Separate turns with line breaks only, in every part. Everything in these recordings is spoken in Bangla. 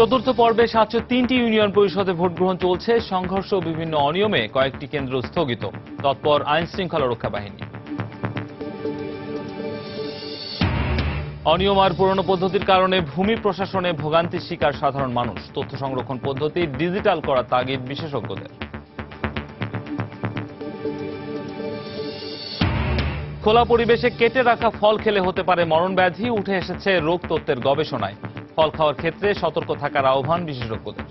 চতুর্থ পর্বে ৭০৩টি ইউনিয়ন পরিষদে ভোট গ্রহণ চলছে। সংঘর্ষ ও বিভিন্ন অনিয়মে কয়েকটি কেন্দ্র স্থগিত। তৎপর আইন শৃঙ্খলা রক্ষা বাহিনী। অনিয়ম আর পুরনো পদ্ধতির কারণে ভূমি প্রশাসনে ভোগান্তির শিকার সাধারণ মানুষ। তথ্য সংরক্ষণ পদ্ধতি ডিজিটাল করার তাগিদ বিশেষজ্ঞদের। খোলা পরিবেশে কেটে রাখা ফল খেলে হতে পারে মরণব্যাধি, উঠে এসেছে রোগ তত্ত্বের গবেষণায়। ফল খাওয়ার ক্ষেত্রে সতর্ক থাকার আহ্বান বিশেষজ্ঞদের।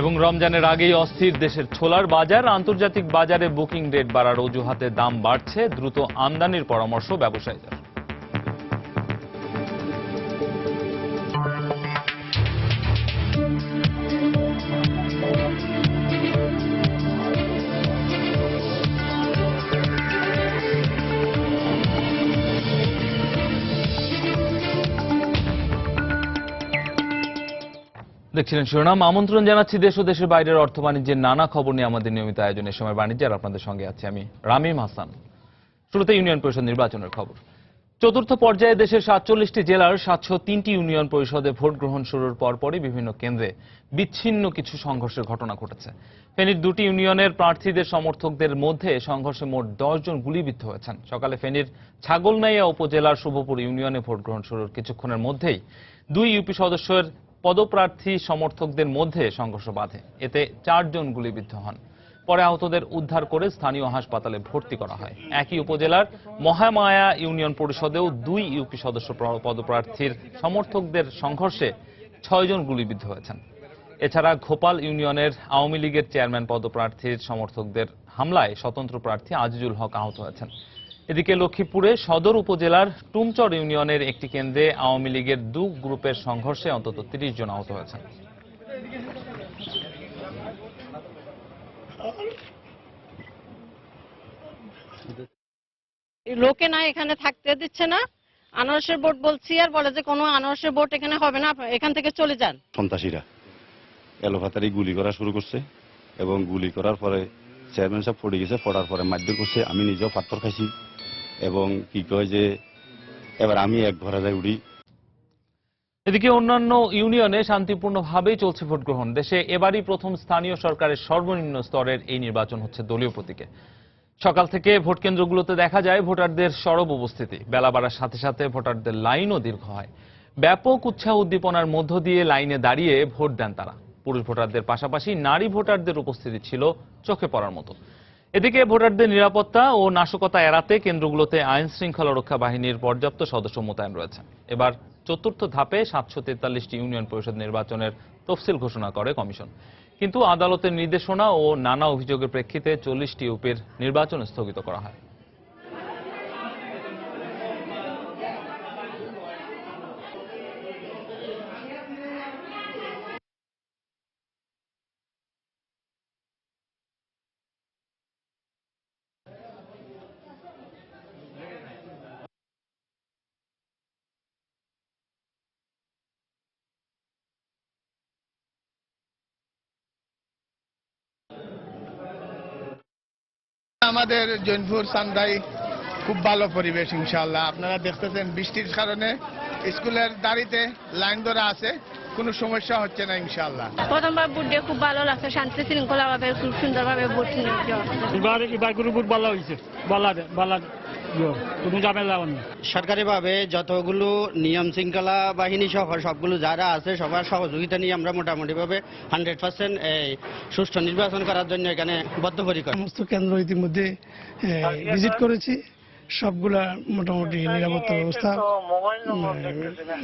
এবং রমজানের আগেই অস্থির দেশের ছোলার বাজার। আন্তর্জাতিক বাজারে বুকিং রেট বাড়ার অজুহাতে দাম বাড়ছে। দ্রুত আমদানির পরামর্শ ব্যবসায়ীদের। দেখছিলেন শিরোনাম। আমন্ত্রণ জানাচ্ছি দেশ ও দেশের বাইরের অর্থ বাণিজ্যের নানা খবর নিয়ে আমাদের নিয়মিত আয়োজনের সময় বাণিজ্য। আর আপনাদের সঙ্গে আছি আমি রামিম হাসান। শুরুতে ইউনিয়ন পরিষদ নির্বাচনের খবর। চতুর্থ পর্যায়ে দেশের ৪৭টি জেলার ৭০৩টি ইউনিয়ন পরিষদে ভোট গ্রহণ শুরুর পরপরই বিভিন্ন কেন্দ্রে বিচ্ছিন্ন কিছু সংঘর্ষের ঘটনা ঘটেছে। ফেনীর দুটি ইউনিয়নের প্রার্থীদের সমর্থকদের মধ্যে সংঘর্ষে মোট ১০ জন গুলিবিদ্ধ হয়েছেন। সকালে ফেনীর ছাগলনাইয়া উপজেলার শুভপুর ইউনিয়নে ভোট গ্রহণ শুরুর কিছুক্ষণের মধ্যেই দুই ইউপি সদস্যের পদপ্রার্থী সমর্থকদের মধ্যে সংঘর্ষ বাধে। এতে ৪ জন গুলিবিদ্ধ হন। পরে আহতদের উদ্ধার করে স্থানীয় হাসপাতালে ভর্তি করা হয়। একই উপজেলার মহামায়া ইউনিয়ন পরিষদেও দুই ইউপি সদস্য পদপ্রার্থীর সমর্থকদের সংঘর্ষে ৬ জন গুলিবিদ্ধ হয়েছেন। এছাড়া ঘোপাল ইউনিয়নের আওয়ামী লীগের চেয়ারম্যান পদপ্রার্থীর সমর্থকদের হামলায় স্বতন্ত্র প্রার্থী আজিজুল হক আহত হয়েছেন। এদিকে লক্ষ্মীপুরে সদর উপজেলার টুমচর ইউনিয়নের একটি কেন্দ্রে আওয়ামী লীগের দু গ্রুপের সংঘর্ষে অন্তত ৩০ জন আহত হয়েছেন।
লোকে না এখানে থাকতে দিচ্ছে না। আনারসের বোট বলছি আর বলে যে কোনো আনারসের বোট এখানে হবে না, এখান থেকে চলে যান।
সন্ত্রাসীরা এলোপাতারি গুলি করা শুরু করছে এবং গুলি করার পরে চেয়ারম্যান সাহেব পড়ে গেছে। পড়ার পরে মারধর করছে। আমি নিজেও পাথর খাইছি এবং কি কয় যে এবার আমি এক ঘরে যাই উঠি।
এদিকে অন্যান্য ইউনিয়নে শান্তিপূর্ণভাবেই চলছে ভোট গ্রহণ। দেশে এবারই প্রথম স্থানীয় সরকারের সর্বনিম্ন স্তরের এই নির্বাচন হচ্ছে দলীয় প্রতীকে। সকাল থেকে ভোট কেন্দ্রগুলোতে দেখা যায় ভোটারদের সরব উপস্থিতি। বেলা বাড়ার সাথে সাথে ভোটারদের লাইনও দীর্ঘ হয়। ব্যাপক উৎসাহ উদ্দীপনার মধ্য দিয়ে লাইনে দাঁড়িয়ে ভোট দেন তারা। পুরুষ ভোটারদের পাশাপাশি নারী ভোটারদের উপস্থিতি ছিল চোখে পড়ার মতো। এদিকে ভোটারদের নিরাপত্তা ও নাশকতা এড়াতে কেন্দ্রগুলোতে আইন শৃঙ্খলা রক্ষা বাহিনীর পর্যাপ্ত সদস্য মোতায়েন রয়েছে। এবার চতুর্থ ধাপে ৭৪৩টি ইউনিয়ন পরিষদ নির্বাচনের তফসিল ঘোষণা করে কমিশন। কিন্তু আদালতের নির্দেশনা ও নানা অভিযোগের প্রেক্ষিতে ৪০টি ইউপির নির্বাচন স্থগিত করা হয়।
আমাদের জৈনপুর সান্দাই খুব ভালো পরিবেশ ইনশাআল্লাহ। আপনারা দেখতেছেন বৃষ্টির কারণে স্কুলের দাঁড়িতে লাইন ধরা আছে, কোনো সমস্যা হচ্ছে না ইনশাআল্লাহ।
প্রথমবার ভোট দিয়ে খুব ভালো লাগছে, শান্তি শৃঙ্খলা ভাবে খুব সুন্দরভাবে ভোট
এবার ভোট ভালো হয়েছে, কোনো ঝামেলা হয়নি।
সরকারিভাবে যতগুলো নিয়ম শৃঙ্খলা বাহিনী সহ সবগুলো যারা আছে সবার সহযোগিতা নিয়ে আমরা মোটামুটিভাবে 100% সুষ্ঠু নির্বাচন করার জন্য এখানে বদ্ধপরিকর।
সমস্ত কেন্দ্র ইতিমধ্যে ভিজিট করেছি, সবগুলা মোটামুটি নিরাপত্তা ব্যবস্থা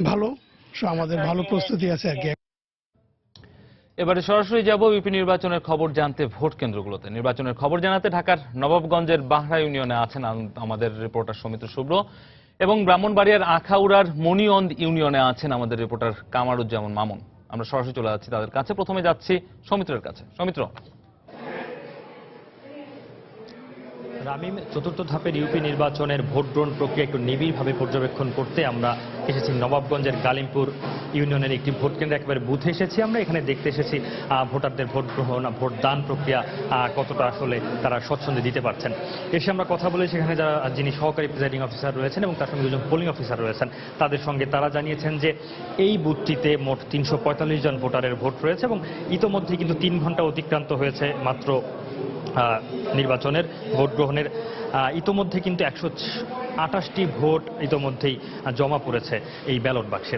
ভালো, আমাদের ভালো প্রস্তুতি আছে আর কি।
এবারে সরাসরি যাব ইউপি নির্বাচনের খবর জানতে ভোট কেন্দ্রগুলোতে। নির্বাচনের খবর জানাতে ঢাকার নবাবগঞ্জের বাহরা ইউনিয়নে আছেন আমাদের রিপোর্টার সৌমিত্র শুভ্র, এবং ব্রাহ্মণবাড়িয়ার আখাউড়ার মনিয়ন্দ ইউনিয়নে আছেন আমাদের রিপোর্টার কামারুজ্জামান মামুন। আমরা সরাসরি চলে যাচ্ছি তাদের কাছে। প্রথমে যাচ্ছি সৌমিত্রের কাছে। সৌমিত্র।
রামিম, চতুর্থ ধাপের ইউপি নির্বাচনের ভোট গ্রহণ প্রক্রিয়া একটু নিবিড়ভাবে পর্যবেক্ষণ করতে আমরা এসেছি নবাবগঞ্জের গালিমপুর ইউনিয়নের একটি ভোট কেন্দ্রে, একেবারে বুথে এসেছি আমরা। এখানে দেখতে এসেছি ভোটারদের ভোট গ্রহণ, ভোটদান প্রক্রিয়া কতটা আসলে তারা স্বচ্ছন্দে দিতে পারছেন। এসে আমরা কথা বলেছি এখানে যিনি সহকারী প্রিজাইডিং অফিসার রয়েছেন এবং তার সঙ্গে দুজন পোলিং অফিসার রয়েছেন, তাদের সঙ্গে তারা জানিয়েছেন যে এই বুথটিতে মোট 345 জন ভোটারের ভোট রয়েছে এবং ইতোমধ্যে কিন্তু 3 ঘন্টা অতিক্রান্ত হয়েছে মাত্র নির্বাচনের ভোট গ্রহণের। ইতোমধ্যে কিন্তু 128টি ভোট ইতোমধ্যেই জমা পড়েছে এই ব্যালট বাক্সে।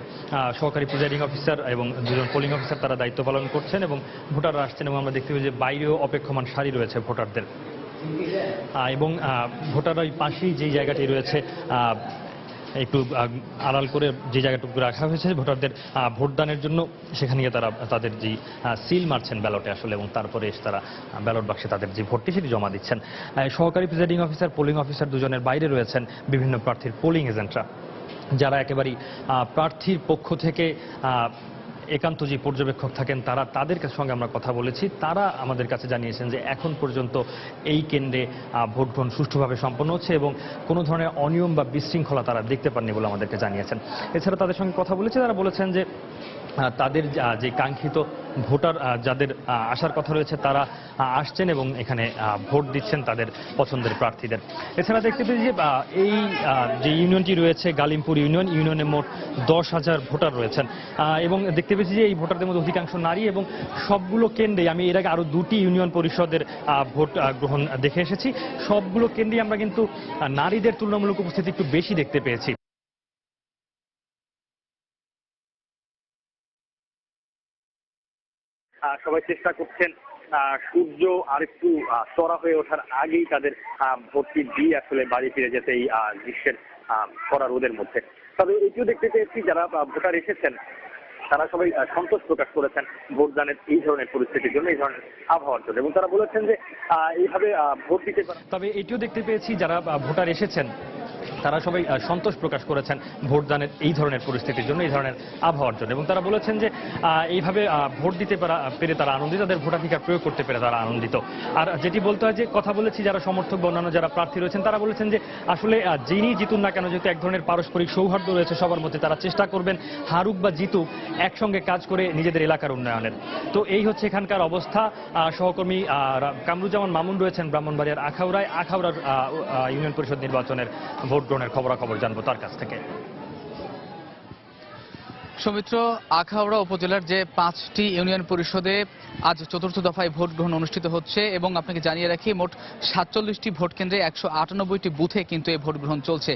সহকারী প্রিজাইডিং অফিসার এবং দুজন পোলিং অফিসার তারা দায়িত্ব পালন করছেন এবং ভোটাররা আসছেন এবং আমরা দেখতে পাই যে বাইরেও অপেক্ষমান সারি রয়েছে ভোটারদের। এবং ভোটাররা ওই পাশেই যেই জায়গাটি রয়েছে একটু আড়াল করে যে জায়গাটুকু রাখা হয়েছে ভোটারদের ভোটদানের জন্য, সেখানে গিয়ে তারা তাদের যে সিল মারছেন ব্যালটে আসলে এবং তারপরে এসে তারা ব্যালট বাক্সে তাদের যে ভোটটি সেটি জমা দিচ্ছেন। সহকারী প্রিজাইডিং অফিসার, পোলিং অফিসার দুজনের বাইরে রয়েছেন বিভিন্ন প্রার্থীর পোলিং এজেন্টরা, যারা একেবারেই প্রার্থীর পক্ষ থেকে একান্ত যে পর্যবেক্ষক থাকেন তারা, তাদের সঙ্গে আমরা কথা বলেছি। তারা আমাদের কাছে জানিয়েছেন যে এখন পর্যন্ত এই কেন্দ্রে ভোট গ্রহণ সুষ্ঠুভাবে সম্পন্ন হচ্ছে এবং কোনো ধরনের অনিয়ম বা বিশৃঙ্খলা তারা দেখতে পাননি বলে আমাদেরকে জানিয়েছেন। এছাড়া তাদের সঙ্গে কথা বলেছি, তারা বলেছেন যে তাদের যে কাঙ্ক্ষিত ভোটার যাদের আসার কথা রয়েছে তারা আসছেন এবং এখানে ভোট দিচ্ছেন তাদের পছন্দের প্রার্থীদের। এছাড়া দেখতে পেয়েছি যে এই যে ইউনিয়নটি রয়েছে গালিমপুর ইউনিয়নে মোট 10,000 ভোটার রয়েছেন এবং দেখতে পেয়েছি যে এই ভোটারদের মধ্যে অধিকাংশ নারী এবং সবগুলো কেন্দ্রে, আমি এর আগে আরো 2টি ইউনিয়ন পরিষদের ভোট গ্রহণ দেখে এসেছি, সবগুলো কেন্দ্রে আমরা কিন্তু নারীদের তুলনামূলক উপস্থিতি একটু বেশি দেখতে পেয়েছি।
সবাই চেষ্টা করছেন সূর্য আরেকটু চড়া হয়ে ওঠার আগেই তাদের ভোটটি দিয়ে আসলে বাড়ি ফিরে যেতে এই গ্রীষ্মের কড়া রোদের মধ্যে। তবে এটিও দেখতে পেয়েছি যারা ভোটার এসেছেন তারা সবাই সন্তোষ প্রকাশ করেছেন ভোটদানের এই ধরনের পরিস্থিতির জন্য, এই ধরনের আবহাওয়ার জন্য, এবং তারা বলেছেন যে এইভাবে ভোট দিতে পারে।
তবে এটিও দেখতে পেয়েছি যারা ভোটার এসেছেন তারা সবাই সন্তোষ প্রকাশ করেছেন ভোটদানের এই ধরনের পরিস্থিতির জন্য, এই ধরনের আবহাওয়ার জন্য, এবং তারা বলেছেন যে এইভাবে ভোট দিতে পেরে তারা আনন্দিত, তাদের ভোটাধিকার প্রয়োগ করতে পেরে তারা আনন্দিত। আর যেটি বলতে হয় যে কথা বলেছি যারা সমর্থক বা অন্যান্য যারা প্রার্থী রয়েছেন তারা বলেছেন যে আসলে যিনি জিতুন না কেন, যেহেতু এক ধরনের পারস্পরিক সৌহার্দ্য রয়েছে সবার মধ্যে, তারা চেষ্টা করবেন হারুক বা জিতুক একসঙ্গে কাজ করে নিজেদের এলাকার উন্নয়নের। তো এই হচ্ছে এখানকার অবস্থা। সহকর্মী কামরুজ্জামান মামুন রয়েছেন ব্রাহ্মণবাড়িয়ার আখাউড়ায়। আখাউড়ার ইউনিয়ন পরিষদ নির্বাচনের ভোট গ্রহণের খবরাখবর জানবো তার কাছ থেকে।
সৌমিত্র, আখাউড়া উপজেলার যে 5টি ইউনিয়ন পরিষদে আজ চতুর্থ দফায় ভোট গ্রহণ অনুষ্ঠিত হচ্ছে এবং আপনাকে জানিয়ে রাখি মোট 47টি ভোট কেন্দ্রে 198টি বুথে কিন্তু এই ভোট গ্রহণ চলছে।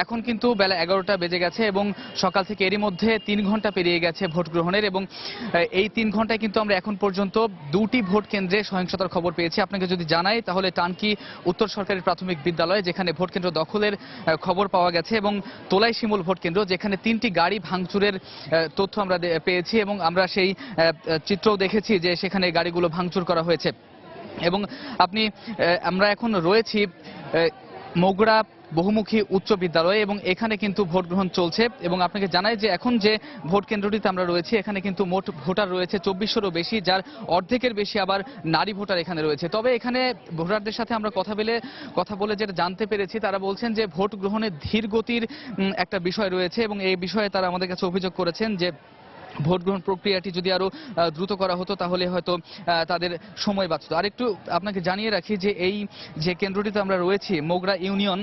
এখন কিন্তু বেলা 11টা বেজে গেছে এবং সকাল থেকে এরই মধ্যে 3 ঘন্টা পেরিয়ে গেছে ভোট গ্রহণের, এবং এই 3 ঘন্টায় কিন্তু আমরা এখন পর্যন্ত 2টি ভোট কেন্দ্রে সহিংসতার খবর পেয়েছি। আপনাকে যদি জানাই তাহলে টানকি উত্তর সরকারি প্রাথমিক বিদ্যালয়, যেখানে ভোট কেন্দ্র দখলের খবর পাওয়া গেছে, এবং তোলাই শিমুল ভোট কেন্দ্র, যেখানে 3টি গাড়ি ভাঙচুরের তথ্য আমরা পেয়েছি এবং আমরা সেই চিত্রও দেখেছি যে সেখানে গাড়িগুলো ভাঙচুর করা হয়েছে। এবং আমরা এখন রয়েছি মোগড়া বহুমুখী উচ্চ বিদ্যালয়ে এবং এখানে কিন্তু ভোট গ্রহণ চলছে। এবং আপনাকে জানাই যে এখন যে ভোট কেন্দ্রটিতে আমরা রয়েছি এখানে কিন্তু মোট ভোটার রয়েছে 2400-রও বেশি, যার অর্ধেকের বেশি আবার নারী ভোটার এখানে রয়েছে। তবে এখানে ভোটারদের সাথে আমরা কথা বলে যেটা জানতে পেরেছি, তারা বলছেন যে ভোট গ্রহণের ধীর গতির একটা বিষয় রয়েছে এবং এই বিষয়ে তারা আমাদের কাছে অভিযোগ করেছেন যে ভোট গ্রহণ প্রক্রিয়াটি যদি আরো দ্রুত করা হতো তাহলে হয়তো তাদের সময় বাঁচত। আর একটু আপনাকে জানিয়ে রাখি যে এই যে কেন্দ্রটিতে আমরা রয়েছি মোগড়া ইউনিয়ন,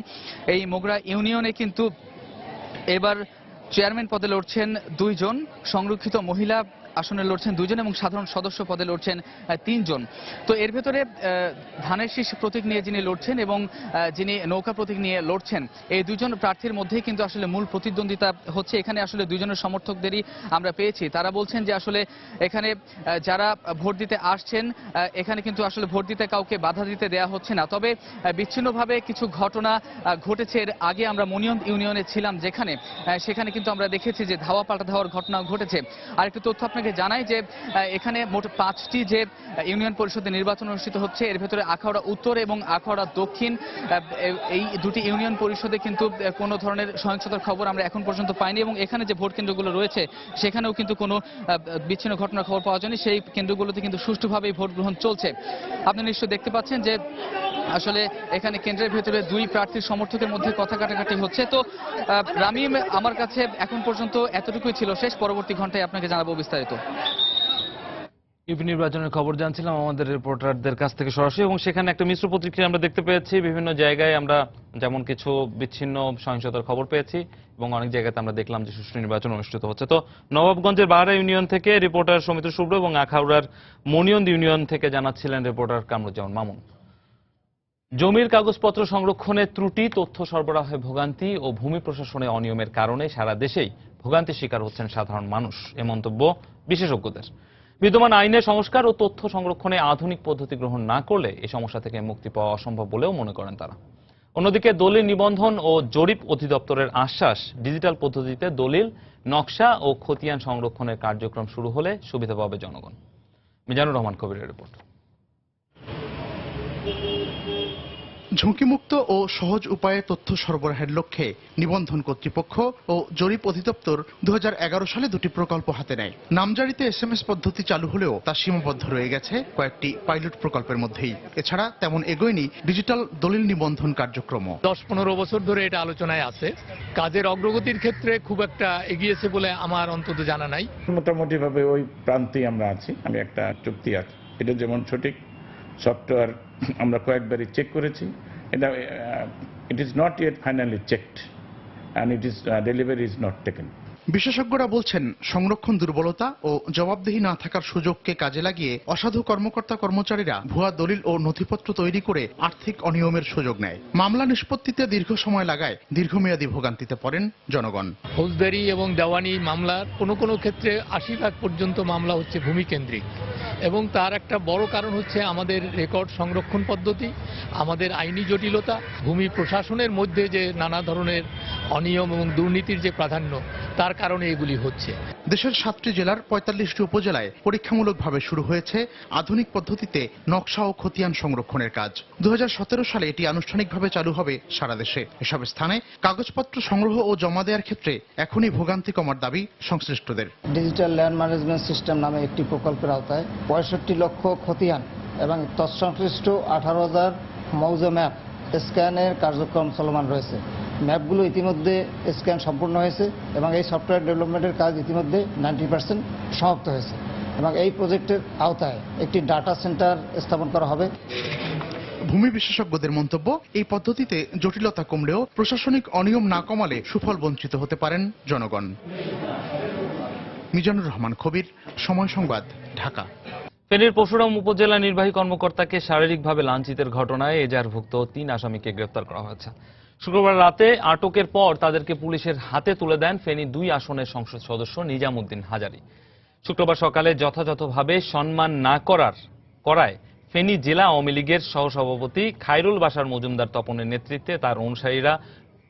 এই মোগড়া ইউনিয়নে কিন্তু এবার চেয়ারম্যান পদে লড়ছেন 2 জন, সংরক্ষিত মহিলা আসনে লড়ছেন 2 জন এবং সাধারণ সদস্য পদে লড়ছেন 3 জন। তো এর ভেতরে ধানের শীষ প্রতীক নিয়ে যিনি লড়ছেন এবং যিনি নৌকা প্রতীক নিয়ে লড়ছেন, এই 2 জন প্রার্থীর মধ্যেই কিন্তু আসলে মূল প্রতিদ্বন্দ্বিতা হচ্ছে। এখানে আসলে 2 জনের সমর্থকদেরই আমরা পেয়েছি। তারা বলছেন যে আসলে এখানে যারা ভোট দিতে আসছেন এখানে কিন্তু আসলে ভোট দিতে কাউকে বাধা দিতে দেওয়া হচ্ছে না। তবে বিচ্ছিন্নভাবে কিছু ঘটনা ঘটেছে। এর আগে আমরা মনিয়ম ইউনিয়নে ছিলাম, সেখানে কিন্তু আমরা দেখেছি যে ধাওয়া পাল্টা ধাওয়ার ঘটনা ঘটেছে। আর একটু তথ্য আপনাকে আপনাকে জানাই যে এখানে মোট 5টি যে ইউনিয়ন পরিষদের নির্বাচন অনুষ্ঠিত হচ্ছে, এর ভেতরে আখাউড়া উত্তর এবং আখাউড়া দক্ষিণ এই দুটি ইউনিয়ন পরিষদে কিন্তু কোনো ধরনের সহিংসতার খবর আমরা এখন পর্যন্ত পাইনি, এবং এখানে যে ভোট কেন্দ্রগুলো রয়েছে সেখানেও কিন্তু কোনো বিচ্ছিন্ন ঘটনার খবর পাওয়া যায়নি। সেই কেন্দ্রগুলোতে কিন্তু সুষ্ঠুভাবেই ভোট গ্রহণ চলছে। আপনি নিশ্চয়ই দেখতে পাচ্ছেন যে আসলে এখানে কেন্দ্রের ভেতরে দুই প্রার্থীর সমর্থকের মধ্যে কথা কাটাকাটি হচ্ছে। তো রামিম, আমার কাছে এখন পর্যন্ত এতটুকুই ছিল। শেষ পরবর্তী ঘন্টায় আপনাকে জানাবো বিস্তারিত।
ইউপি নির্বাচনের খবর জানছিলাম আমাদের রিপোর্টারদের কাছ থেকে সরাসরি, এবং সেখানে একটা মিশ্র প্রতিক্রিয়া আমরা দেখতে পেয়েছি। বিভিন্ন জায়গায় আমরা যেমন কিছু বিচ্ছিন্ন সহিংসতার খবর পেয়েছি, এবং অনেক জায়গাতে আমরা দেখলাম যে সুষ্ঠু নির্বাচন অনুষ্ঠিত হচ্ছে। তো নবাবগঞ্জের বাহারা ইউনিয়ন থেকে রিপোর্টার সমিত শুভ্র এবং আখাউড়ার মনিয়ন্দ ইউনিয়ন থেকে জানাচ্ছিলেন রিপোর্টার কামরুজ্জামান মামুন। জমির কাগজপত্র সংরক্ষণে ত্রুটি, তথ্য সরবরাহে ভোগান্তি ও ভূমি প্রশাসনে অনিয়মের কারণে সারা দেশেই ভোগান্তির শিকার হচ্ছেন সাধারণ মানুষ, এ মন্তব্য বিশেষজ্ঞদের। বিদ্যমান আইনে সংস্কার ও তথ্য সংরক্ষণে আধুনিক পদ্ধতি গ্রহণ না করলে এই সমস্যা থেকে মুক্তি পাওয়া অসম্ভব বলেও মনে করেন তারা। অন্যদিকে দলিল নিবন্ধন ও জরিপ অধিদপ্তরের আশ্বাস, ডিজিটাল পদ্ধতিতে দলিল, নকশা ও খতিয়ান সংরক্ষণের কার্যক্রম শুরু হলে সুবিধা পাবে জনগণ। মিজানুর রহমান কবিরের রিপোর্ট।
ঝুঁকিমুক্ত ও সহজ উপায়ে তথ্য সরবরাহের লক্ষ্যে নিবন্ধন কর্তৃপক্ষ ও জরিপ অধিদপ্তর 2011 সালে দুটি প্রকল্প হাতে নেয়। নামজারিতে SMS পদ্ধতি চালু হলেও তা সীমাবদ্ধ রয়ে গেছে কয়েকটি পাইলট প্রকল্পের মধ্যেই। এছাড়া তেমন এগোয়নি ডিজিটাল দলিল নিবন্ধন কার্যক্রম।
10-15 বছর ধরে এটা আলোচনায় আছে। কাজের অগ্রগতির ক্ষেত্রে খুব একটা এগিয়েছে বলে আমার অন্তত জানা নাই।
মোটামুটি ভাবে ওই প্রান্তেই আমরা আছি। আমি একটা চুক্তি আছে, এটা যেমন সঠিক সফটওয়্যার আমরা কয়েকবারই চেক করেছি, এটা it is not yet finally checked and it is delivery is not taken.
বিশেষজ্ঞরা বলছেন, সংরক্ষণ দুর্বলতা ও জবাবদিহি না থাকার সুযোগকে কাজে লাগিয়ে অসাধু কর্মকর্তা কর্মচারীরা ভুয়া দলিল ও নথিপত্র তৈরি করে আর্থিক অনিয়মের সুযোগ নেয়। মামলা নিষ্পত্তিতে দীর্ঘ সময় লাগায় দীর্ঘমেয়াদী ভোগান্তিতে পড়েন জনগণ।
ফৌজদারি এবং দেওয়ানি মামলার কোনো ক্ষেত্রে 80% পর্যন্ত মামলা হচ্ছে ভূমিকেন্দ্রিক, এবং তার একটা বড় কারণ হচ্ছে আমাদের রেকর্ড সংরক্ষণ পদ্ধতি, আমাদের আইনি জটিলতা, ভূমি প্রশাসনের মধ্যে যে নানা ধরনের অনিয়ম এবং দুর্নীতির যে প্রাধান্য, তার কারণে এগুলি হচ্ছে।
দেশের 7টি জেলার 45টি উপজেলায় পরীক্ষামূলকভাবে শুরু হয়েছে আধুনিক পদ্ধতিতে নকশা ও খতিয়ান সংরক্ষণের কাজ। 2017 সালে এটি আনুষ্ঠানিকভাবে চালু হবে সারা দেশে। এসব স্থানে কাগজপত্র সংগ্রহ ও জমা দেওয়ার ক্ষেত্রে এখনই ভোগান্তি কমার দাবি সংশ্লিষ্টদের।
ডিজিটাল ল্যান্ড ম্যানেজমেন্ট সিস্টেম নামে একটি প্রকল্পের আওতায় 65 লক্ষ খতিয়ান এবং তৎসংশ্লিষ্ট 18,000 মৌজা ম্যাপ স্ক্যানের কার্যক্রম চলমান রয়েছে। ম্যাপগুলো ইতিমধ্যে স্ক্যান সম্পূর্ণ হয়েছে এবং এই সফটওয়্যার ডেভেলপমেন্টের কাজ ইতিমধ্যে 90% সমাপ্ত হয়েছে, এবং এই প্রজেক্টের আওতায় একটি ডাটা সেন্টার স্থাপন করা হবে।
ভূমি বিশেষজ্ঞদের মন্তব্য, এই পদ্ধতিতে জটিলতা কমলেও প্রশাসনিক অনিয়ম না কমালে সুফল বঞ্চিত হতে পারেন জনগণ। মিজানুর রহমান কবির, সময় সংবাদ, ঢাকা।
ফেনীর পরশুরাম উপজেলা নির্বাহী কর্মকর্তাকে শারীরিকভাবে লাঞ্ছিতের ঘটনায় এজাহারভুক্ত 3 আসামিকে গ্রেফতার করা হয়েছে। শুক্রবার রাতে আটকের পর তাদেরকে পুলিশের হাতে তুলে দেন ফেনী 2 আসনের সংসদ সদস্য নিজামুদ্দিন হাজারী। শুক্রবার সকালে যথাযথভাবে সম্মান না করায় ফেনী জেলা আওয়ামী লীগের সহসভাপতি খায়রুল বাশার মজুমদার তপনের নেতৃত্বে তার অনুসারীরা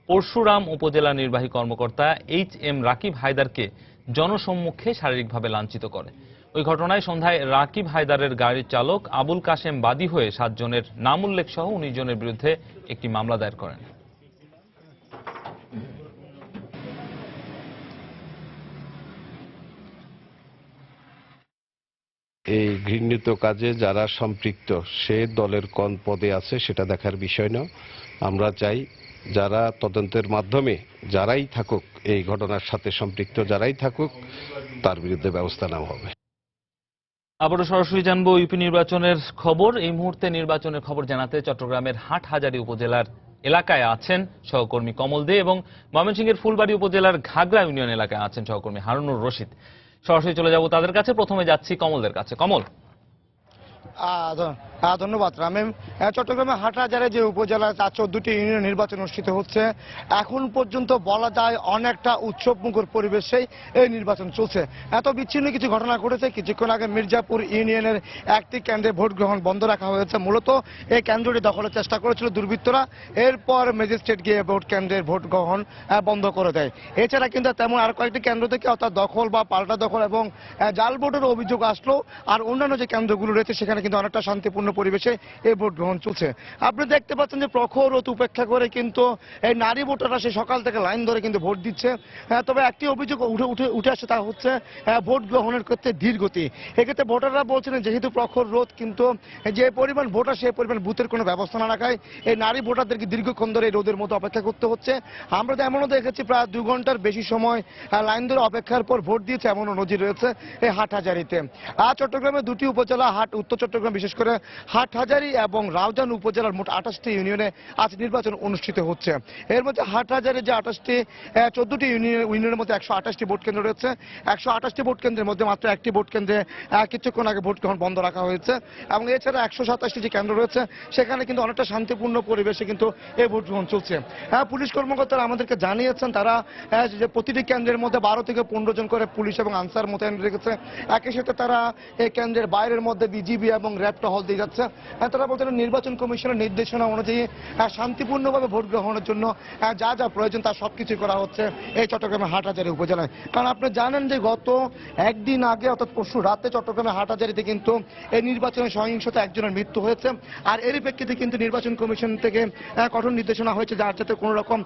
পরশুরাম উপজেলা নির্বাহী কর্মকর্তা HM রাকিব হায়দারকে জনসম্মুখে শারীরিকভাবে লাঞ্ছিত করে। ওই ঘটনায় সন্ধ্যায় রাকিব হায়দারের গাড়ির চালক আবুল কাশেম বাদী হয়ে 7 জনের নাম উল্লেখ সহ 19 জনের বিরুদ্ধে একটি মামলা দায়ের করেন।
এই ঘৃণিত কাজে যারা সম্পৃক্ত, সে দলের কোন পদে আছে সেটা দেখার বিষয় না। আমরা চাই যারা তদন্তের মাধ্যমে যারাই থাকুক, এই ঘটনার সাথে সম্পৃক্ত যারাই থাকুক, তার বিরুদ্ধে ব্যবস্থা নেওয়া হবে।
আবারও সরাসরি জানবো ইউপি নির্বাচনের খবর। এই মুহূর্তে নির্বাচনের খবর জানাতে চট্টগ্রামের হাটহাজারী উপজেলার এলাকায় আছেন সহকর্মী কমল দে, এবং ময়মনসিংহের ফুলবাড়ী উপজেলার ঘাগড়া ইউনিয়ন এলাকায় আছেন সহকর্মী হারুনুর রশিদ। সরাসরি চলে যাব তাদের কাছে। প্রথমে যাচ্ছি কমলদের কাছে। কমল,
ধন্যবাদ রামিম। চট্টগ্রামে হাটহাজারে যে উপজেলায় 14টি ইউনিয়ন নির্বাচন অনুষ্ঠিত হচ্ছে, এখন পর্যন্ত বলা যায় অনেকটা উৎসবমুখর পরিবেশেই এই নির্বাচন চলছে। এত বিচ্ছিন্ন কিছু ঘটনা ঘটেছে। কিছুক্ষণ আগে মির্জাপুর ইউনিয়নের একটি কেন্দ্রে ভোট গ্রহণ বন্ধ রাখা হয়েছে। মূলত এই কেন্দ্রটি দখলের চেষ্টা করেছিল দুর্বৃত্তরা, এরপর ম্যাজিস্ট্রেট গিয়ে ভোট কেন্দ্রের ভোট গ্রহণ বন্ধ করে দেয়। এছাড়া কিন্তু তেমন আর কয়েকটি কেন্দ্র থেকে অর্থাৎ দখল বা পাল্টা দখল এবং জাল ভোটের অভিযোগ আসলো। আর অন্যান্য যে কেন্দ্রগুলো রয়েছে সেখানে কিন্তু অনেকটা শান্তিপূর্ণ পরিবেশে এই ভোট গ্রহণ চলছে। আপনি দেখতে পাচ্ছেন যে প্রখর রোদ উপেক্ষা করে কিন্তু এই নারী ভোটাররা সে সকাল থেকে লাইন ধরে কিন্তু ভোট দিচ্ছে। তবে একটি অভিযোগ উঠে আসছে, তা হচ্ছে ভোট গ্রহণের ক্ষেত্রে ধীর গতি। এক্ষেত্রে ভোটাররা বলছেন যেহেতু প্রখর রোদ, কিন্তু যে পরিমাণ ভোটার সেই পরিমাণ বুথের কোনো ব্যবস্থা না রাখায় এই নারী ভোটারদেরকে দীর্ঘক্ষণ ধরে এই রোদের মতো অপেক্ষা করতে হচ্ছে। আমরা তো এমনও দেখেছি প্রায় 2 ঘন্টার বেশি সময় লাইন ধরে অপেক্ষার পর ভোট দিয়েছে, এমনও নজির রয়েছে এই হাটহাজারীতে। আর চট্টগ্রামের 2টি উপজেলা উত্তর চট্টগ্রাম বিশেষ করে হাটহাজারী এবং রাউজান উপজেলার মোট 28টি ইউনিয়নে আজ নির্বাচন অনুষ্ঠিত হচ্ছে। এর মধ্যে হাটহাজারী যে 14টি ইউনিয়নের মধ্যে 128টি ভোট কেন্দ্র রয়েছে। 128টি ভোট কেন্দ্রের মধ্যে মাত্র একটি ভোট কেন্দ্রে কিছুক্ষণ আগে ভোট গ্রহণ বন্ধ রাখা হয়েছে এবং এছাড়া 127টি যে কেন্দ্র রয়েছে সেখানে কিন্তু অনেকটা শান্তিপূর্ণ পরিবেশে কিন্তু এই ভোট গ্রহণ চলছে। পুলিশ কর্মকর্তারা আমাদেরকে জানিয়েছেন তারা যে প্রতিটি কেন্দ্রের মধ্যে 12 থেকে 15 জন করে পুলিশ এবং আনসার মোতায়েন রেখেছে। একই সাথে তারা এই কেন্দ্রের বাইরের মধ্যে বিজিবি এবং র্যাব টহল দিয়ে যাচ্ছে। তারা বলছেন নির্বাচন কমিশনের নির্দেশনা অনুযায়ী শান্তিপূর্ণভাবে ভোট গ্রহণের জন্য যা যা প্রয়োজন তা সবকিছু করা হচ্ছে এই চট্টগ্রামের হাটহাজারী উপজেলায়। কারণ আপনি জানেন যে গত একদিন আগে অর্থাৎ পরশু রাতে চট্টগ্রামের হাটহাজারীতে কিন্তু এই নির্বাচনে সহিংসতা একজনের মৃত্যু হয়েছে। আর এরই প্রেক্ষিতে কিন্তু নির্বাচন কমিশন থেকে কঠোর নির্দেশনা হয়েছে যাতে কোনো রকম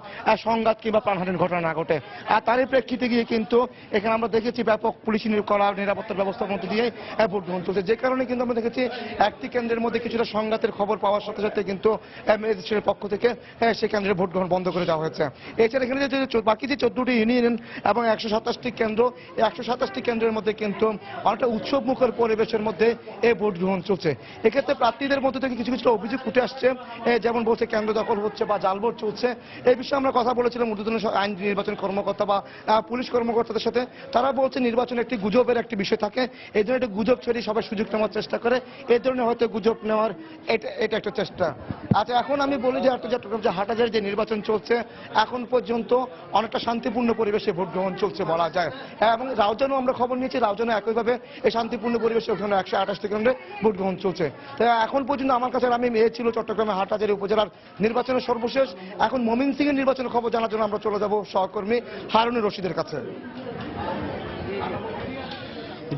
সংঘাত কিংবা প্রাণহানির ঘটনা না ঘটে। আর তারই প্রেক্ষিতে গিয়ে কিন্তু এখানে আমরা দেখেছি ব্যাপক পুলিশি করা নিরাপত্তার ব্যবস্থার মধ্যে দিয়ে ভোট গ্রহণ চলছে। যে কারণে কিন্তু আমরা দেখেছি একটি কেন্দ্রের মধ্যে কিছুটা সংঘাতের খবর পাওয়ার সাথে সাথে কিন্তু ম্যাজিস্ট্রেটের পক্ষ থেকে সেই কেন্দ্রে ভোট গ্রহণ বন্ধ করে দেওয়া হয়েছে। এছাড়া এখানে যে বাকি যে 14টি ইউনিয়ন এবং 127টি কেন্দ্র, এই 127টি কেন্দ্রের মধ্যে কিন্তু অনেকটা উৎসবমুখর পরিবেশের মধ্যে এই ভোট গ্রহণ চলছে। এক্ষেত্রে প্রার্থীদের মধ্যে থেকে কিছু কিছু অভিযোগ উঠে আসছে, যেমন বলছে কেন্দ্র দখল হচ্ছে বা জাল ভোট চলছে। এই বিষয়ে আমরা কথা বলেছিলাম ঊর্ধ্বতন আইন নির্বাচন কর্মকর্তা বা পুলিশ কর্মকর্তাদের সাথে। তারা বলছে নির্বাচন একটি গুজবের একটি বিষয় থাকে, এই জন্য একটি গুজব ছড়িয়ে সবাই সুযোগ নেওয়ার চেষ্টা করে, এই ধরনের হয়তো গুজব নেওয়ার এটা একটা চেষ্টা। আচ্ছা, এখন আমি বলি যে চট্টগ্রাম যে হাটহাজারী যে নির্বাচন চলছে এখন পর্যন্ত অনেকটা শান্তিপূর্ণ পরিবেশে ভোট গ্রহণ চলছে বলা যায়। এবং রাউজানও আমরা খবর নিয়েছি, রাউজানও একইভাবে এই শান্তিপূর্ণ পরিবেশে ওখানে 128টি কেন্দ্রে ভোট গ্রহণ চলছে। এখন পর্যন্ত আমার কাছে আমি ছিল চট্টগ্রামের হাটহাজারী উপজেলার নির্বাচনের সর্বশেষ। এখন ময়মনসিংহের নির্বাচনের খবর জানার জন্য আমরা চলে যাব সহকর্মী হারুনুর রশিদের কাছে।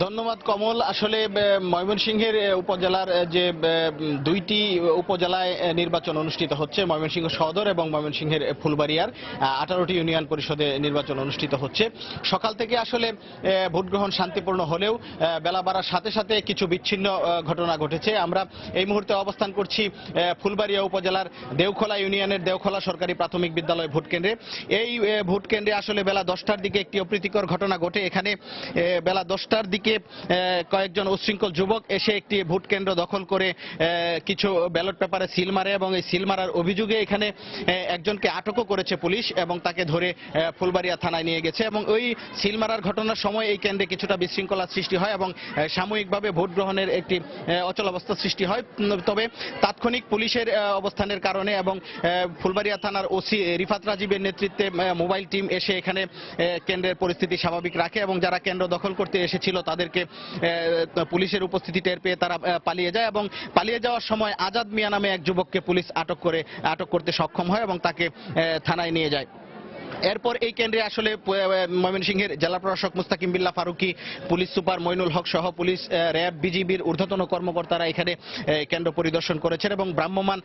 ধন্যবাদ কমল। আসলে ময়মনসিংহের উপজেলার যে 2টি উপজেলায় নির্বাচন অনুষ্ঠিত হচ্ছে, ময়মনসিংহ সদর এবং ময়মনসিংহের ফুলবাড়িয়ার 18টি ইউনিয়ন পরিষদে নির্বাচন অনুষ্ঠিত হচ্ছে। সকাল থেকে আসলে ভোট গ্রহণ শান্তিপূর্ণ হলেও বেলা বাড়ার সাথে সাথে কিছু বিচ্ছিন্ন ঘটনা ঘটেছে। আমরা এই মুহূর্তে অবস্থান করছি ফুলবাড়িয়া উপজেলার দেওখোলা ইউনিয়নের দেওখোলা সরকারি প্রাথমিক বিদ্যালয় ভোট কেন্দ্রে। এই ভোট কেন্দ্রে আসলে বেলা 10টার দিকে একটি অপ্রীতিকর ঘটনা ঘটে। এখানে বেলা 10টার দিকে কয়েকজন উচ্ছৃঙ্খল যুবক এসে একটি ভোট কেন্দ্র দখল করে কিছু ব্যালট পেপারে সিল মারে এবং এই সিল মারার অভিযোগে এখানে একজনকে আটকও করেছে পুলিশ এবং তাকে ধরে ফুলবাড়িয়া থানায় নিয়ে গেছে। এবং ওই সিল মারার ঘটনার সময় এই কেন্দ্রে কিছুটা বিশৃঙ্খলার সৃষ্টি হয় এবং সাময়িকভাবে ভোট গ্রহণের একটি অচলাবস্থার সৃষ্টি হয়। তবে তাৎক্ষণিক পুলিশের অবস্থানের কারণে এবং ফুলবাড়িয়া থানার ওসি রিফাত রাজীবের নেতৃত্বে মোবাইল টিম এসে এখানে কেন্দ্রের পরিস্থিতি স্বাভাবিক রাখে এবং যারা কেন্দ্র দখল করতে এসেছিল তাদেরকে পুলিশের উপস্থিতি টের পেয়ে তারা পালিয়ে যায় এবং পালিয়ে যাওয়ার সময় আজাদ মিয়া নামে এক যুবককে পুলিশ আটক করতে সক্ষম হয় এবং তাকে থানায় নিয়ে যায়। এরপর এই কেন্দ্রে আসলে ময়মনসিংহের জেলা প্রশাসক মুস্তাকিম বিল্লাহ ফারুকি, পুলিশ সুপার মইনুল হক সহ পুলিশ, র্যাব, বিজিবির ঊর্ধ্বতন কর্মকর্তারা এখানে কেন্দ্র পরিদর্শন করেছেন এবং ভ্রাম্যমাণ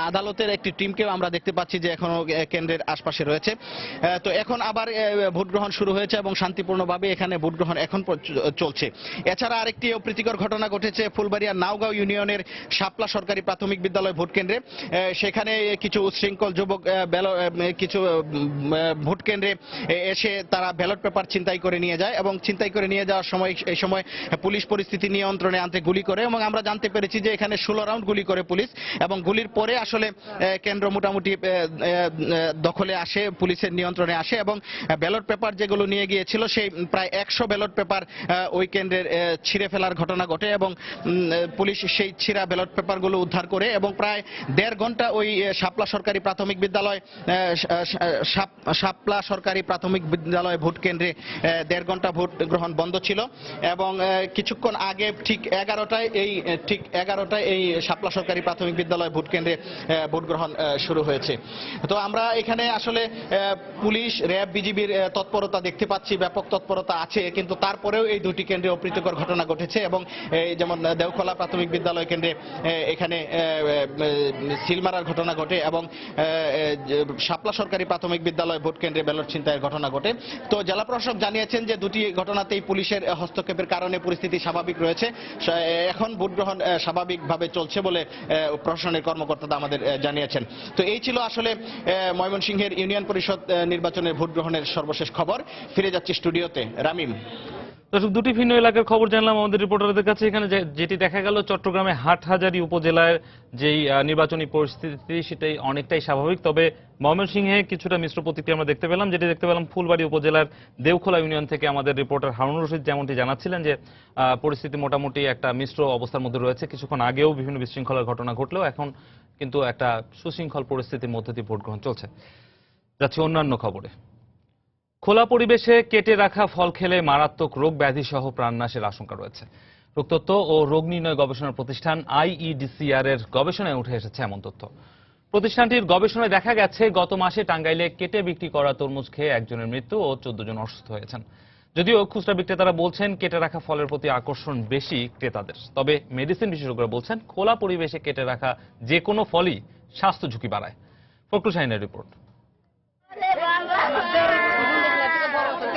আদালতের একটি টিমকেও আমরা দেখতে পাচ্ছি যে এখনো কেন্দ্রের আশপাশে রয়েছে। তো এখন আবার ভোট গ্রহণ শুরু হয়েছে এবং শান্তিপূর্ণভাবে এখানে ভোট গ্রহণ এখন চলছে। এছাড়া আরেকটি অপ্রীতিকর ঘটনা ঘটেছে ফুলবাড়িয়ার নাওগাঁও ইউনিয়নের শাপলা সরকারি প্রাথমিক বিদ্যালয় ভোট কেন্দ্রে। সেখানে কিছু উচ্ছৃঙ্খল যুবক কিছু ভোট কেন্দ্রে এসে তারা ব্যালট পেপার ছিনতাই করে নিয়ে যায় এবং ছিনতাই করে নিয়ে যাওয়ার সময় এই সময় পুলিশ পরিস্থিতি নিয়ন্ত্রণে আনতে গুলি করে এবং আমরা জানতে পেরেছি যে এখানে 16 রাউন্ড গুলি করে পুলিশ এবং গুলির পরে আসলে কেন্দ্র মোটামুটি দখলে আসে, পুলিশের নিয়ন্ত্রণে আসে এবং ব্যালট পেপার যেগুলো নিয়ে গিয়েছিল সেই প্রায় 100 ব্যালট পেপার ওই কেন্দ্রের ছিঁড়ে ফেলার ঘটনা ঘটে এবং পুলিশ সেই ছিঁড়া ব্যালট পেপারগুলো উদ্ধার করে এবং প্রায় 1.5 ঘন্টা ওই শাপলা সরকারি প্রাথমিক বিদ্যালয় ভোট কেন্দ্রে 1.5 ঘন্টা ভোট গ্রহণ বন্ধ ছিল এবং কিছুক্ষণ আগে ঠিক 11টায় এই শাপলা সরকারি প্রাথমিক বিদ্যালয় ভোট কেন্দ্রে ভোট গ্রহণ শুরু হয়েছে। তো আমরা এখানে আসলে পুলিশ, র্যাব, বিজিবির তৎপরতা দেখতে পাচ্ছি, ব্যাপক তৎপরতা আছে, কিন্তু তারপরেও এই দুটি কেন্দ্রে অপ্রীতিকর ঘটনা ঘটেছে এবং যেমন দেওখোলা প্রাথমিক বিদ্যালয় কেন্দ্রে এখানে সিল মারার ঘটনা ঘটে এবং শাপলা সরকারি প্রাথমিক বিদ্যালয় ভোট কেন্দ্রে ব্যালট ছিনতাইয়ের ঘটনা ঘটে। তো জেলা প্রশাসক জানিয়েছেন যে দুটি ঘটনাতেই পুলিশের হস্তক্ষেপের কারণে পরিস্থিতি স্বাভাবিক রয়েছে, এখন ভোট গ্রহণ স্বাভাবিকভাবে চলছে বলে প্রশাসনের কর্মকর্তারা আমাদের জানিয়েছেন। তো এই ছিল আসলে ময়মনসিংহের ইউনিয়ন পরিষদ নির্বাচনের ভোট গ্রহণের সর্বশেষ খবর। ফিরে যাচ্ছি স্টুডিওতে। রামিম।
দর্শক, দুটি ভিন্ন এলাকার খবর জানলাম আমাদের রিপোর্টারদের কাছে। এখানে যেটি দেখা গেল, চট্টগ্রামে হাটহাজারী উপজেলার যেই নির্বাচনী পরিস্থিতি সেটাই অনেকটাই স্বাভাবিক, তবে ময়মনসিংহে কিছুটা মিশ্র প্রতিক্রিয়া আমরা দেখতে পেলাম। যেটি দেখতে পেলাম ফুলবাড়ী উপজেলার দেওখোলা ইউনিয়ন থেকে আমাদের রিপোর্টার হারুন রশিদ যেমনটি জানাচ্ছিলেন যে পরিস্থিতি মোটামুটি একটা মিশ্র অবস্থার মধ্যে রয়েছে। কিছুক্ষণ আগেও বিভিন্ন বিশৃঙ্খলার ঘটনা ঘটলেও এখন কিন্তু একটা সুশৃঙ্খল পরিস্থিতির মধ্যে দিয়ে ভোট গ্রহণ চলছে। যাচ্ছে অন্যান্য খবরে। খোলা পরিবেশে কেটে রাখা ফল খেলে মারাত্মক রোগ ব্যাধি সহ প্রাণনাশের আশঙ্কা রয়েছে। রোগতত্ত্ব ও রোগ নির্ণয় গবেষণা প্রতিষ্ঠান IEDCR এর গবেষণায় উঠে এসেছে এমন তথ্য। প্রতিষ্ঠানটির গবেষণায় দেখা গেছে গত মাসে টাঙ্গাইলে কেটে বিক্রি করা তরমুজ খেয়ে একজনের মৃত্যু ও 14 জন অসুস্থ হয়েছেন। যদিও খুচরা বিক্রেতারা বলছেন কেটে রাখা ফলের প্রতি আকর্ষণ বেশি ক্রেতাদের, তবে মেডিসিন বিশেষজ্ঞরা বলছেন খোলা পরিবেশে কেটে রাখা যে কোনো ফলই স্বাস্থ্য ঝুঁকি বাড়ায়। ফখরুল শাহিনের রিপোর্ট।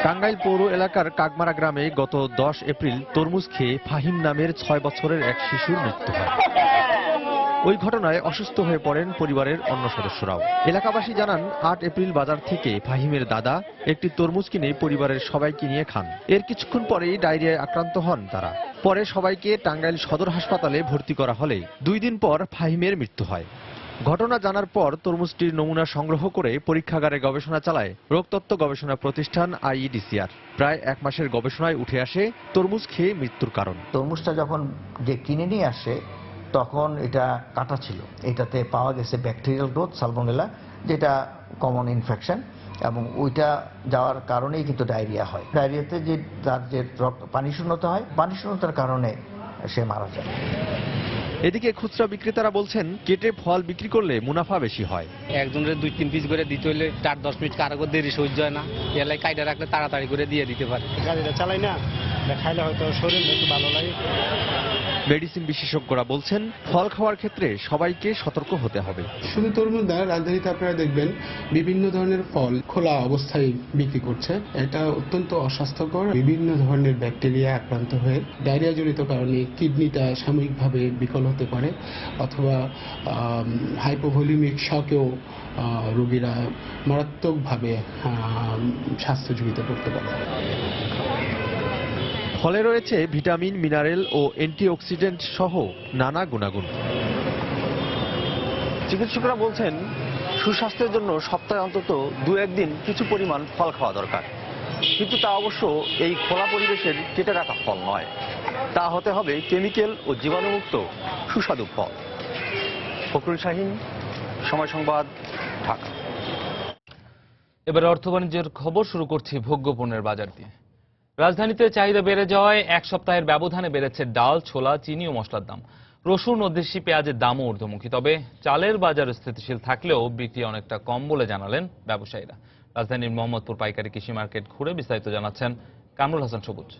টাঙ্গাইল পৌর এলাকার কাকমারা গ্রামে গত 10 এপ্রিল তরমুজ খেয়ে ফাহিম নামের 6 বছরের এক শিশুর মৃত্যু হয়। ওই ঘটনায় অসুস্থ হয়ে পড়েন পরিবারের অন্য সদস্যরাও। এলাকাবাসী জানান 8 এপ্রিল বাজার থেকে ফাহিমের দাদা একটি তরমুজ কিনে পরিবারের সবাইকে নিয়ে খান। এর কিছুক্ষণ পরেই ডায়রিয়ায় আক্রান্ত হন তারা। পরে সবাইকে টাঙ্গাইল সদর হাসপাতালে ভর্তি করা হলে 2 দিন পর ফাহিমের মৃত্যু হয়। ঘটনা জানার পর তরমুজটির নমুনা সংগ্রহ করে পরীক্ষাগারে গবেষণা চালায় রোগতত্ত্ব গবেষণা প্রতিষ্ঠান IEDCR। প্রায় 1 মাসের গবেষণায় উঠে আসে তরমুজ খেয়ে মৃত্যুর কারণ।
তরমুজটা যখন যে কিনে নিয়ে আসে তখন এটা কাটা ছিল, এটাতে পাওয়া গেছে ব্যাকটেরিয়াল গ্রোথ সালমোনেলা, যেটা কমন ইনফেকশন, এবং ওইটা যাওয়ার কারণেই কিন্তু ডায়রিয়া হয়। ডায়রিয়াতে যে তার যে পানি শূন্যতা হয়, পানি শূন্যতার কারণে সে মারা যায়।
এদিকে খুচরা বিক্রেতারা বলছেন কেটে ফল বিক্রি করলে মুনাফা বেশি হয়।
একজনের 2-3 পিস করে দিতে হলে 4-10 মিনিট কারো দেরি সহ্য হয় না, এলাই কাইটা রাখলে তাড়াতাড়ি করে দিয়ে দিতে পারে।
গাড়িটা চালাই না, খাইলে হয়তো শরীর একটু ভালো লাগে।
মেডিসিন বিশেষজ্ঞরা বলছেন ফল খাওয়ার ক্ষেত্রে সবাইকে সতর্ক হতে হবে।
শুধু তরমুজ না, রাজধানীতে আপনারা দেখবেন বিভিন্ন ধরনের ফল খোলা অবস্থায় বিক্রি করছে। এটা অত্যন্ত অস্বাস্থ্যকর। বিভিন্ন ধরনের ব্যাকটেরিয়া আক্রান্ত হয়ে ডায়রিয়া জনিত কারণে কিডনিটা সাময়িকভাবে বিকল হতে পারে, অথবা হাইপোভলিউমিক শকেও রোগীরা মারাত্মকভাবে স্বাস্থ্য ঝুঁকিতে পড়তে পারে।
ফলে রয়েছে ভিটামিন, মিনারেল ও অ্যান্টিঅক্সিডেন্ট সহ নানা গুণাগুণ। চিকিৎসকরা বলছেন সুস্বাস্থ্যের জন্য সপ্তাহে অন্তত 2-1 দিন কিছু পরিমাণ ফল খাওয়া দরকার, কিন্তু তা অবশ্য এই খোলা পরিবেশের কেটে রাখা ফল নয়, তা হতে হবে কেমিক্যাল ও জীবাণুমুক্ত সুস্বাদু ফল। ফখরুল শাহিন, সময় সংবাদ, ঢাকা।
এবারে অর্থ বাণিজ্যের খবর শুরু করছি ভোগ্যপণ্যের বাজার দিয়ে। রাজধানীতে চাহিদা বেড়ে যাওয়ায় 1 সপ্তাহের ব্যবধানে বেড়েছে ডাল, ছোলা, চিনি ও মশলার দাম। রসুন ও দেশি পেঁয়াজের দামও ঊর্ধ্বমুখী, তবে চালের বাজার স্থিতিশীল থাকলেও বিক্রি অনেকটা কম বলে জানালেন ব্যবসায়ীরা। রাজধানীর মোহাম্মদপুর পাইকারি কৃষি মার্কেট ঘুরে বিস্তারিত জানাচ্ছেন কামরুল হাসান সবুজ।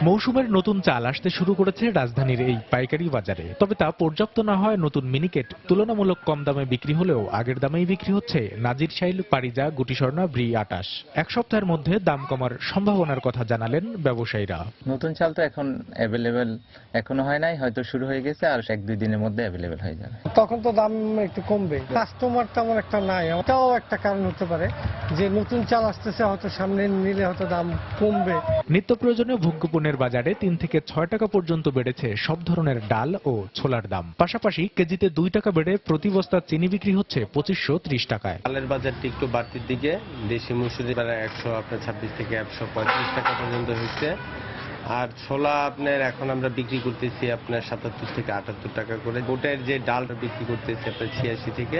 মৌসুমের নতুন চাল আসতে শুরু করেছে রাজধানীর এই পাইকারি বাজারে, তবে তা পর্যাপ্ত না হয় নতুন মিনিকেট তুলনামূলক কম দামে বিক্রি হলেও আগের দামেই বিক্রি হচ্ছে নাজির শাইল, পারিজা, গুটিস্বর্ণা, ব্রি 28। এক সপ্তাহের মধ্যে দাম কমার সম্ভাবনার কথা জানালেন ব্যবসায়ীরা।
নতুন চাল তো এখন অ্যাভেলেবেল এখনো হয় নাই, হয়তো শুরু হয়ে গেছে, আর 1-2 দিনের মধ্যে অ্যাভেলেবেল হয়ে যাবে।
তখন তো দাম একটু কমবে, কাস্টমার তেমন একটা নাই, এটাও একটা কারণ হতে পারে যে নতুন চাল আসতেছে, হয়তো সামনে নিলে হয়তো দাম কমবে।
নিত্য প্রয়োজনীয় ভোগ্যপণ্যের বাজারে 3 থেকে 6 টাকা পর্যন্ত বেড়েছে সব ধরনের ডাল ও ছোলার দাম। পাশাপাশি কেজিতে 2 টাকা বেড়ে প্রতি বস্তা চিনি বিক্রি হচ্ছে 2530 টাকায়।
ডালের বাজারটি একটু বাড়তির দিকে, দেশি মসুরি 126 থেকে 135 টাকা পর্যন্ত হচ্ছে। আর ছোলা আপনার এখন আমরা বিক্রি করতেছি আপনার 77 থেকে 78 টাকা করে। গোটের যে ডাল বিক্রি করতেছি আপনার 86 থেকে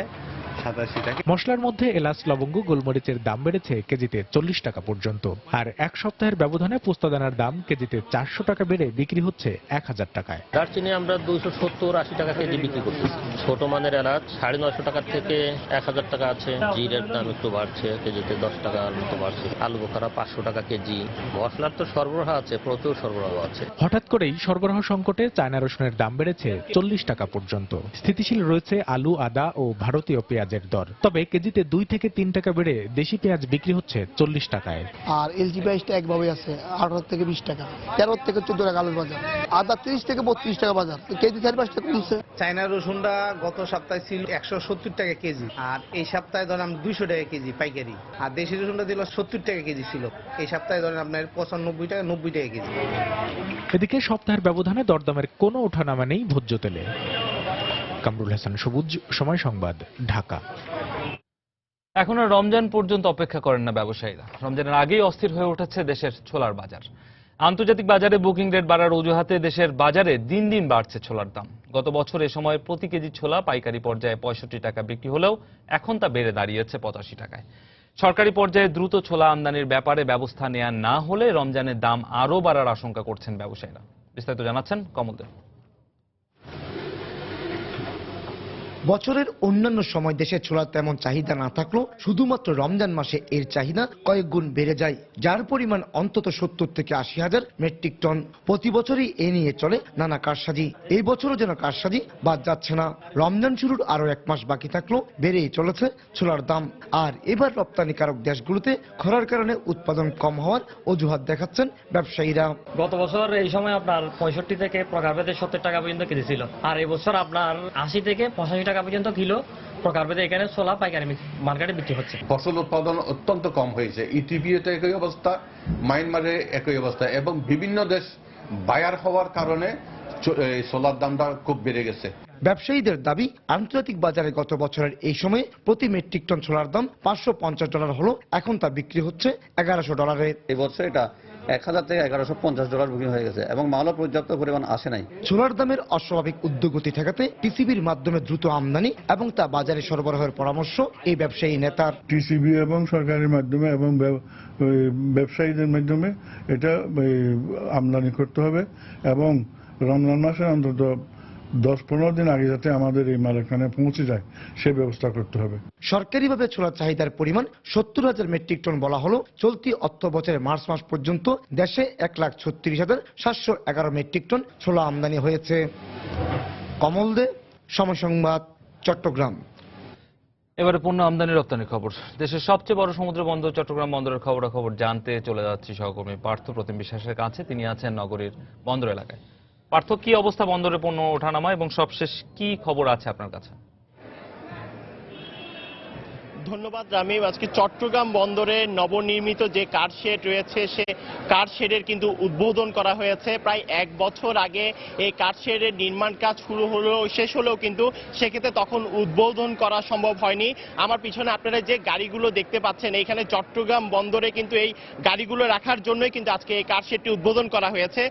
87 টাকা।
মশলার মধ্যে এলাচ, লবঙ্গ, গোলমরিচের দাম বেড়েছে কেজিতে 40 টাকা পর্যন্ত। আর এক সপ্তাহের ব্যবধানে পোস্তাদানার দাম কেজিতে 400 টাকা বেড়ে বিক্রি হচ্ছে 1000 টাকায়।
দারচিনি আমরা 270-80 টাকা কেজি বিক্রি করতেছি। ছোট মানের এলাচ 950 টাকার থেকে 1000 টাকা আছে। জিরের দাম একটু বাড়ছে, কেজিতে 10 টাকার মতো বাড়ছে। আলু বোখারা 500 টাকা কেজি। মশলার তো সরবরাহ আছে, প্রচুর সরবরাহ আছে।
হঠাৎ করেই সরবরাহ সংকটে চায়না রসুনের দাম বেড়েছে 40 টাকা পর্যন্ত। স্থিতিশীল রয়েছে আলু, আদা ও ভারতীয় পেঁয়াজের দর, তবে কেজিতে 2 থেকে 3 টাকা বেড়ে দেশি পেঁয়াজ বিক্রি হচ্ছে 40 টাকায়।
আর এলজি প্রাইসটা একভাবে আছে 18 থেকে 20 টাকা, 13 থেকে 14 টাকা আলুর বাজার, আদা 30 থেকে 32 টাকা বাজার, কেজি 4-5 টাকা কমছে।
চায়না রসুনটা গত সপ্তাহে ছিল 170 টাকা কেজি, আর এই সপ্তাহে ধরেন 200 টাকা কেজি পাইকারি। আর দেশি রসুনটা দিল 70 টাকা কেজি ছিল, এই সপ্তাহে ধরেন আপনার 95 টাকা 90 টাকা কেজি।
এদিকে সপ্তাহের ব্যবধানে দরদামের কোনো ওঠানামা নেই ভোজ্য তেলে। কামরুল হাসান সবুজ, সময় সংবাদ, ঢাকা।
এখনো রমজান পর্যন্ত অপেক্ষা করেন না ব্যবসায়ীরা। রমজানের আগেই অস্থির হয়ে উঠেছে দেশের ছোলার বাজার। আন্তর্জাতিক বাজারে বুকিং রেট বাড়ার অজুহাতে দেশের বাজারে দিন দিন বাড়ছে ছোলার দাম। গত বছর এ সময় প্রতি কেজি ছোলা পাইকারি পর্যায়ে 65 টাকা বিক্রি হলেও এখন তা বেড়ে দাঁড়িয়েছে 85 টাকায়। সরকারি পর্যায়ে দ্রুত ছোলা আমদানির ব্যাপারে ব্যবস্থা নেওয়া না হলে রমজানের দাম আরও বাড়ার আশঙ্কা করছেন ব্যবসায়ীরা। বিস্তারিত জানাচ্ছেন কমল দেব।
বছরের অন্যান্য সময় দেশে ছোলার তেমন চাহিদা না থাকলেও শুধুমাত্র রমজান মাসে এর চাহিদা কয়েক গুণ বেড়ে যায়, যার পরিমাণ অন্তত 70 থেকে 80 হাজার মেট্রিক টন। প্রতি বছরই এ নিয়ে চলে নানা কারসাজি। এই বছরও যেন কারসাজি বাদ যাচ্ছে না। রমজান শুরুর আরো 1 মাস বাকি থাকলেও বেড়েই চলেছে ছোলার দাম। আর এবার রপ্তানিকারক দেশগুলোতে খরার কারণে উৎপাদন কম হওয়ার অজুহাত দেখাচ্ছেন ব্যবসায়ীরা।
গত বছর এই সময় আপনার 65 থেকে প্রকারভেদে 70 টাকা পর্যন্ত কেজি ছিল, আর এই বছর আপনার 80 থেকে 85 টাকা পর্যন্ত কিলো প্রকারভেদে এখানে ছোলা পাইকারি মার্কেটে বিক্রি হচ্ছে।
ফসল উৎপাদন অত্যন্ত কম হয়েছে। ইথিওপিয়াতে একই অবস্থা, মায়ানমারে একই অবস্থা, এবং বিভিন্ন দেশ বায়ার হওয়ার কারণে ছোলার দামটা খুব বেড়ে গেছে।
ব্যবসায়ীদের দাবি, আন্তর্জাতিক বাজারে গত বছরের এই সময়ে প্রতি মেট্রিক টন ছোলার দাম $550 হলো, এখন তা বিক্রি হচ্ছে $1100।
এই বছর এটা 1000 থেকে $1150 বুকিং হয়ে গেছে এবং মালও পর্যাপ্ত পরিমাণ আসে নাই।
ছোলার দামের অস্বাভাবিক ঊর্ধ্বগতি ঠেকাতে টিসিবির মাধ্যমে দ্রুত আমদানি এবং তা বাজারে সরবরাহের পরামর্শ এই ব্যবসায়ী নেতার।
টিসিবি এবং সরকারের মাধ্যমে এবং ব্যবসায়ীদের মাধ্যমে এটা আমদানি করতে হবে এবং রমজান মাসে অন্তত 10-15 দিন আগে যাতে আমাদের এই মাল এখানে পৌঁছে যায় সে ব্যবস্থা করতে হবে।
সরকারিভাবে ছোলার চাহিদার পরিমাণ 70,000 মেট্রিক টন বলা হলো। চলতি অর্থ বছরের মার্চ মাস পর্যন্ত দেশে 1,36,711 মেট্রিক টন ছোলা আমদানি হয়েছে। কমল দে, সময় সংবাদ, চট্টগ্রাম।
এবারে পণ্য আমদানি রপ্তানির খবর। দেশের সবচেয়ে বড় সমুদ্র বন্দর চট্টগ্রাম বন্দরের খবরাখবর জানতে চলে যাচ্ছি সহকর্মী পার্থ প্রতিম বিশ্বাসের কাছে। তিনি আছেন নগরীর বন্দর এলাকায়। পার্থ, কি অবস্থা বন্দরে পণ্য ওঠানামা এবং সবশেষ কি খবর আছে আপনার কাছে?
ধন্যবাদ রামিম। আজকে চট্টগ্রাম বন্দরে নবনির্মিত যে কার শেড রয়েছে সে কার শেডের কিন্তু উদ্বোধন করা হয়েছে। প্রায় 1 বছর আগে এই কার শেডের নির্মাণ কাজ শুরু হলেও শেষ হলেও কিন্তু সেক্ষেত্রে তখন উদ্বোধন করা সম্ভব হয়নি। আমার পিছনে আপনারা যে গাড়িগুলো দেখতে পাচ্ছেন, এইখানে চট্টগ্রাম বন্দরে কিন্তু এই গাড়িগুলো রাখার জন্যই কিন্তু আজকে এই কার শেডটি উদ্বোধন করা হয়েছে।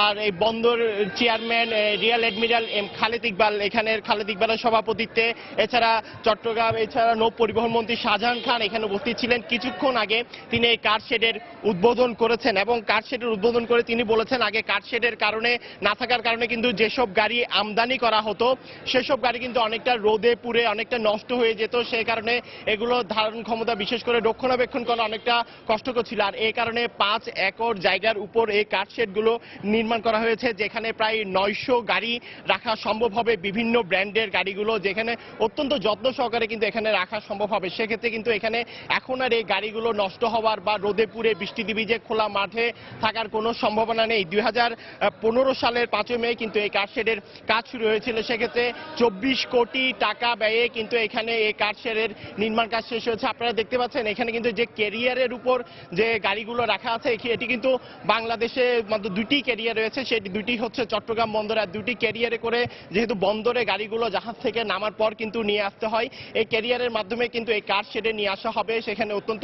আর এই বন্দর chairman Real admiral Khaled Iqbal, এখানের খালেদ ইকবালের সভাপতিত্বে, এছাড়া চট্টগ্রাম, এছাড়া নৌ পরিবহন পরিবহন মন্ত্রী শাহজাহান খান এখানে উপস্থিত ছিলেন। কিছুক্ষণ আগে তিনি এই কার্ডশেডের উদ্বোধন করেছেন এবং কার্ডশেডের উদ্বোধন করে তিনি বলেছেন আগে কার্ডশেডের কারণে না থাকার কারণে কিন্তু যেসব গাড়ি আমদানি করা হতো সেসব গাড়ি কিন্তু অনেকটা রোদে পুড়ে অনেকটা নষ্ট হয়ে যেত, সেই কারণে এগুলো ধারণ ক্ষমতা বিশেষ করে রক্ষণাবেক্ষণ করা অনেকটা কষ্টকর ছিল। আর এই কারণে 5 একর জায়গার উপর এই কার্ডশেডগুলো নির্মাণ করা হয়েছে, যেখানে প্রায় 900 গাড়ি রাখা সম্ভব হবে, বিভিন্ন ব্র্যান্ডের গাড়িগুলো, যেখানে অত্যন্ত যত্ন সহকারে কিন্তু এখানে রাখা সম্ভব হবে। সেক্ষেত্রে কিন্তু এখানে এখন আর এই গাড়িগুলো নষ্ট হওয়ার বা রোদে পুড়ে বৃষ্টি দিবিজে খোলা মাঠে থাকার কোনো সম্ভাবনা নেই। 2015 সালের 5 মে কিন্তু এই কার্ডশেডের কাজ শুরু হয়েছিল। সেক্ষেত্রে 24 কোটি টাকা ব্যয়ে কিন্তু এখানে এই কার্ডশেডের নির্মাণ কাজ শেষ হয়েছে। আপনারা দেখতে পাচ্ছেন এখানে কিন্তু যে ক্যারিয়ারের উপর যে গাড়িগুলো রাখা আছে এটি কিন্তু বাংলাদেশে মাত্র 2টি ক্যারিয়ার রয়েছে, সেটি 2টি হচ্ছে চট্টগ্রাম বন্দরে। আর 2টি ক্যারিয়ারে করে যেহেতু বন্দরে গাড়িগুলো জাহাজ থেকে নামার পর কিন্তু নিয়ে আসতে হয়, এই ক্যারিয়ারের মাধ্যমে কিন্তু এই কার্ডশেডে নিয়ে আসা হবে। সেখানে অত্যন্ত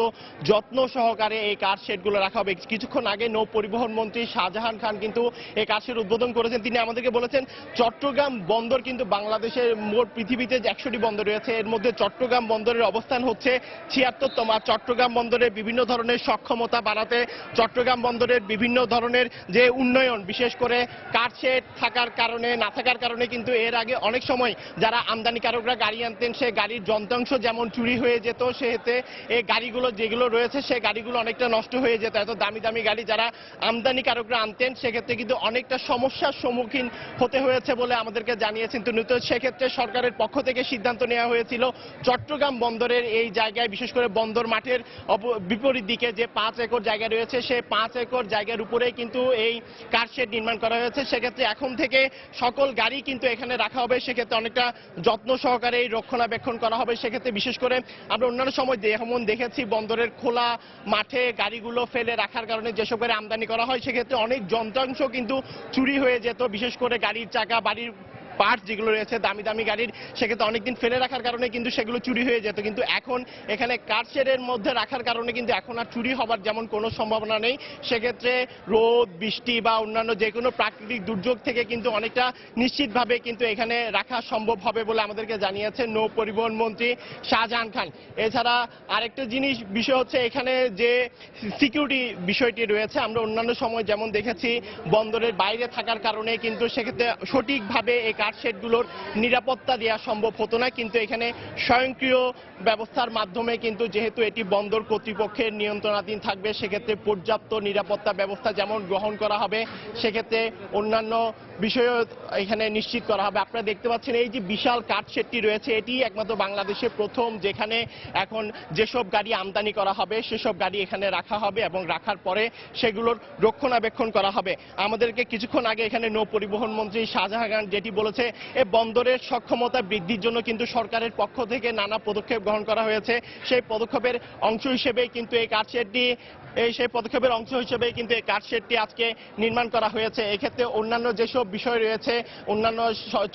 যত্ন সহকারে এই কার্ডশেডগুলো রাখা হবে। কিছুক্ষণ আগে নৌ পরিবহন মন্ত্রী শাহজাহান খান কিন্তু এই কার্ডশেড উদ্বোধন করেছেন। তিনি আমাদেরকে বলেছেন চট্টগ্রাম বন্দর কিন্তু বাংলাদেশের মোট পৃথিবীতে যে 100টি বন্দর রয়েছে এর মধ্যে চট্টগ্রাম বন্দরের অবস্থান হচ্ছে 76তম। আর চট্টগ্রাম বন্দরের বিভিন্ন ধরনের সক্ষমতা বাড়াতে চট্টগ্রাম বন্দরের বিভিন্ন ধরনের যে উন্নয়ন, বিশেষ করে কার্ডশেড থাকার কারণে না থাকার কারণে কিন্তু এর আগে অনেক সময় যারা আমদানিকারকরা গাড়ি আনতেন সে গাড়ির যন্ত্রাংশ যেমন চুরি হয়ে যেত, সেহেতু এই গাড়িগুলো যেগুলো রয়েছে সেই গাড়িগুলো অনেকটা নষ্ট হয়ে যেত। এত দামি দামি গাড়ি যারা আমদানিকারকরা আনতেন সেক্ষেত্রে কিন্তু অনেকটা সমস্যার সম্মুখীন হতে হয়েছে বলে আমাদেরকে জানিয়েছেন তিনি। তো সেক্ষেত্রে সরকারের পক্ষ থেকে সিদ্ধান্ত নেওয়া হয়েছিল চট্টগ্রাম বন্দরের এই জায়গায়, বিশেষ করে বন্দর মাঠের বিপরীত দিকে যে 5 একর জায়গা রয়েছে সেই 5 একর জায়গার উপরেই কিন্তু এই কার্ডশেড নির্মাণ করা হয়েছে। সেক্ষেত্রে এখন থেকে সকল গাড়ি কিন্তু এখানে রাখা হবে, সেক্ষেত্রে অনেকটা যত্ন সহকারে এই রক্ষণাবেক্ষণ করা হবে। সেক্ষেত্রে বিশেষ করে আমরা অন্যান্য সময় যেমন দেখেছি বন্দরের খোলা মাঠে গাড়িগুলো ফেলে রাখার কারণে যেসব গাড়ি আমদানি করা হয় সেক্ষেত্রে অনেক যন্ত্রাংশ কিন্তু চুরি হয়ে যেত, বিশেষ করে গাড়ির চাকা, বাড়ির পার্ট যেগুলো রয়েছে দামি দামি গাড়ির, সেক্ষেত্রে অনেকদিন ফেলে রাখার কারণে কিন্তু সেগুলো চুরি হয়ে যেত। কিন্তু এখন এখানে কার্ডশেডের মধ্যে রাখার কারণে কিন্তু এখন আর চুরি হবার যেমন কোনো সম্ভাবনা নেই। সেক্ষেত্রে রোদ, বৃষ্টি বা অন্যান্য যে কোনো প্রাকৃতিক দুর্যোগ থেকে কিন্তু অনেকটা নিশ্চিতভাবে কিন্তু এখানে রাখা সম্ভব হবে বলে আমাদেরকে জানিয়েছেন নৌ পরিবহন মন্ত্রী শাহজাহান খান। এছাড়া আরেকটা বিষয় হচ্ছে এখানে যে সিকিউরিটি বিষয়টি রয়েছে, আমরা অন্যান্য সময় যেমন দেখেছি বন্দরের বাইরে থাকার কারণে কিন্তু সেক্ষেত্রে সঠিকভাবে এই কার্ডশেডগুলোর নিরাপত্তা দেওয়া সম্ভব হতো না, কিন্তু এখানে স্বয়ংক্রিয় ব্যবস্থার মাধ্যমে কিন্তু যেহেতু এটি বন্দর কর্তৃপক্ষের নিয়ন্ত্রণাধীন থাকবে সেক্ষেত্রে পর্যাপ্ত নিরাপত্তা ব্যবস্থা যেমন গ্রহণ করা হবে সেক্ষেত্রে অন্যান্য বিষয়ও এখানে নিশ্চিত করা হবে। আপনারা দেখতে পাচ্ছেন এই যে বিশাল কার্ডশেডটি রয়েছে এটি একমাত্র বাংলাদেশে প্রথম, যেখানে এখন যেসব গাড়ি আমদানি করা হবে সেসব গাড়ি এখানে রাখা হবে এবং রাখার পরে সেগুলোর রক্ষণাবেক্ষণ করা হবে। আমাদেরকে কিছুক্ষণ আগে এখানে নৌ পরিবহন মন্ত্রী শাহজাহান খান যেটি বলেছে এই বন্দরের সক্ষমতা বৃদ্ধির জন্য কিন্তু সরকারের পক্ষ থেকে নানা পদক্ষেপ গ্রহণ করা হয়েছে। সেই পদক্ষেপের অংশ হিসেবেই কিন্তু এই কার্ডশেডটি আজকে নির্মাণ করা হয়েছে। এক্ষেত্রে অন্যান্য যেসব বিষয় রয়েছে, অন্যান্য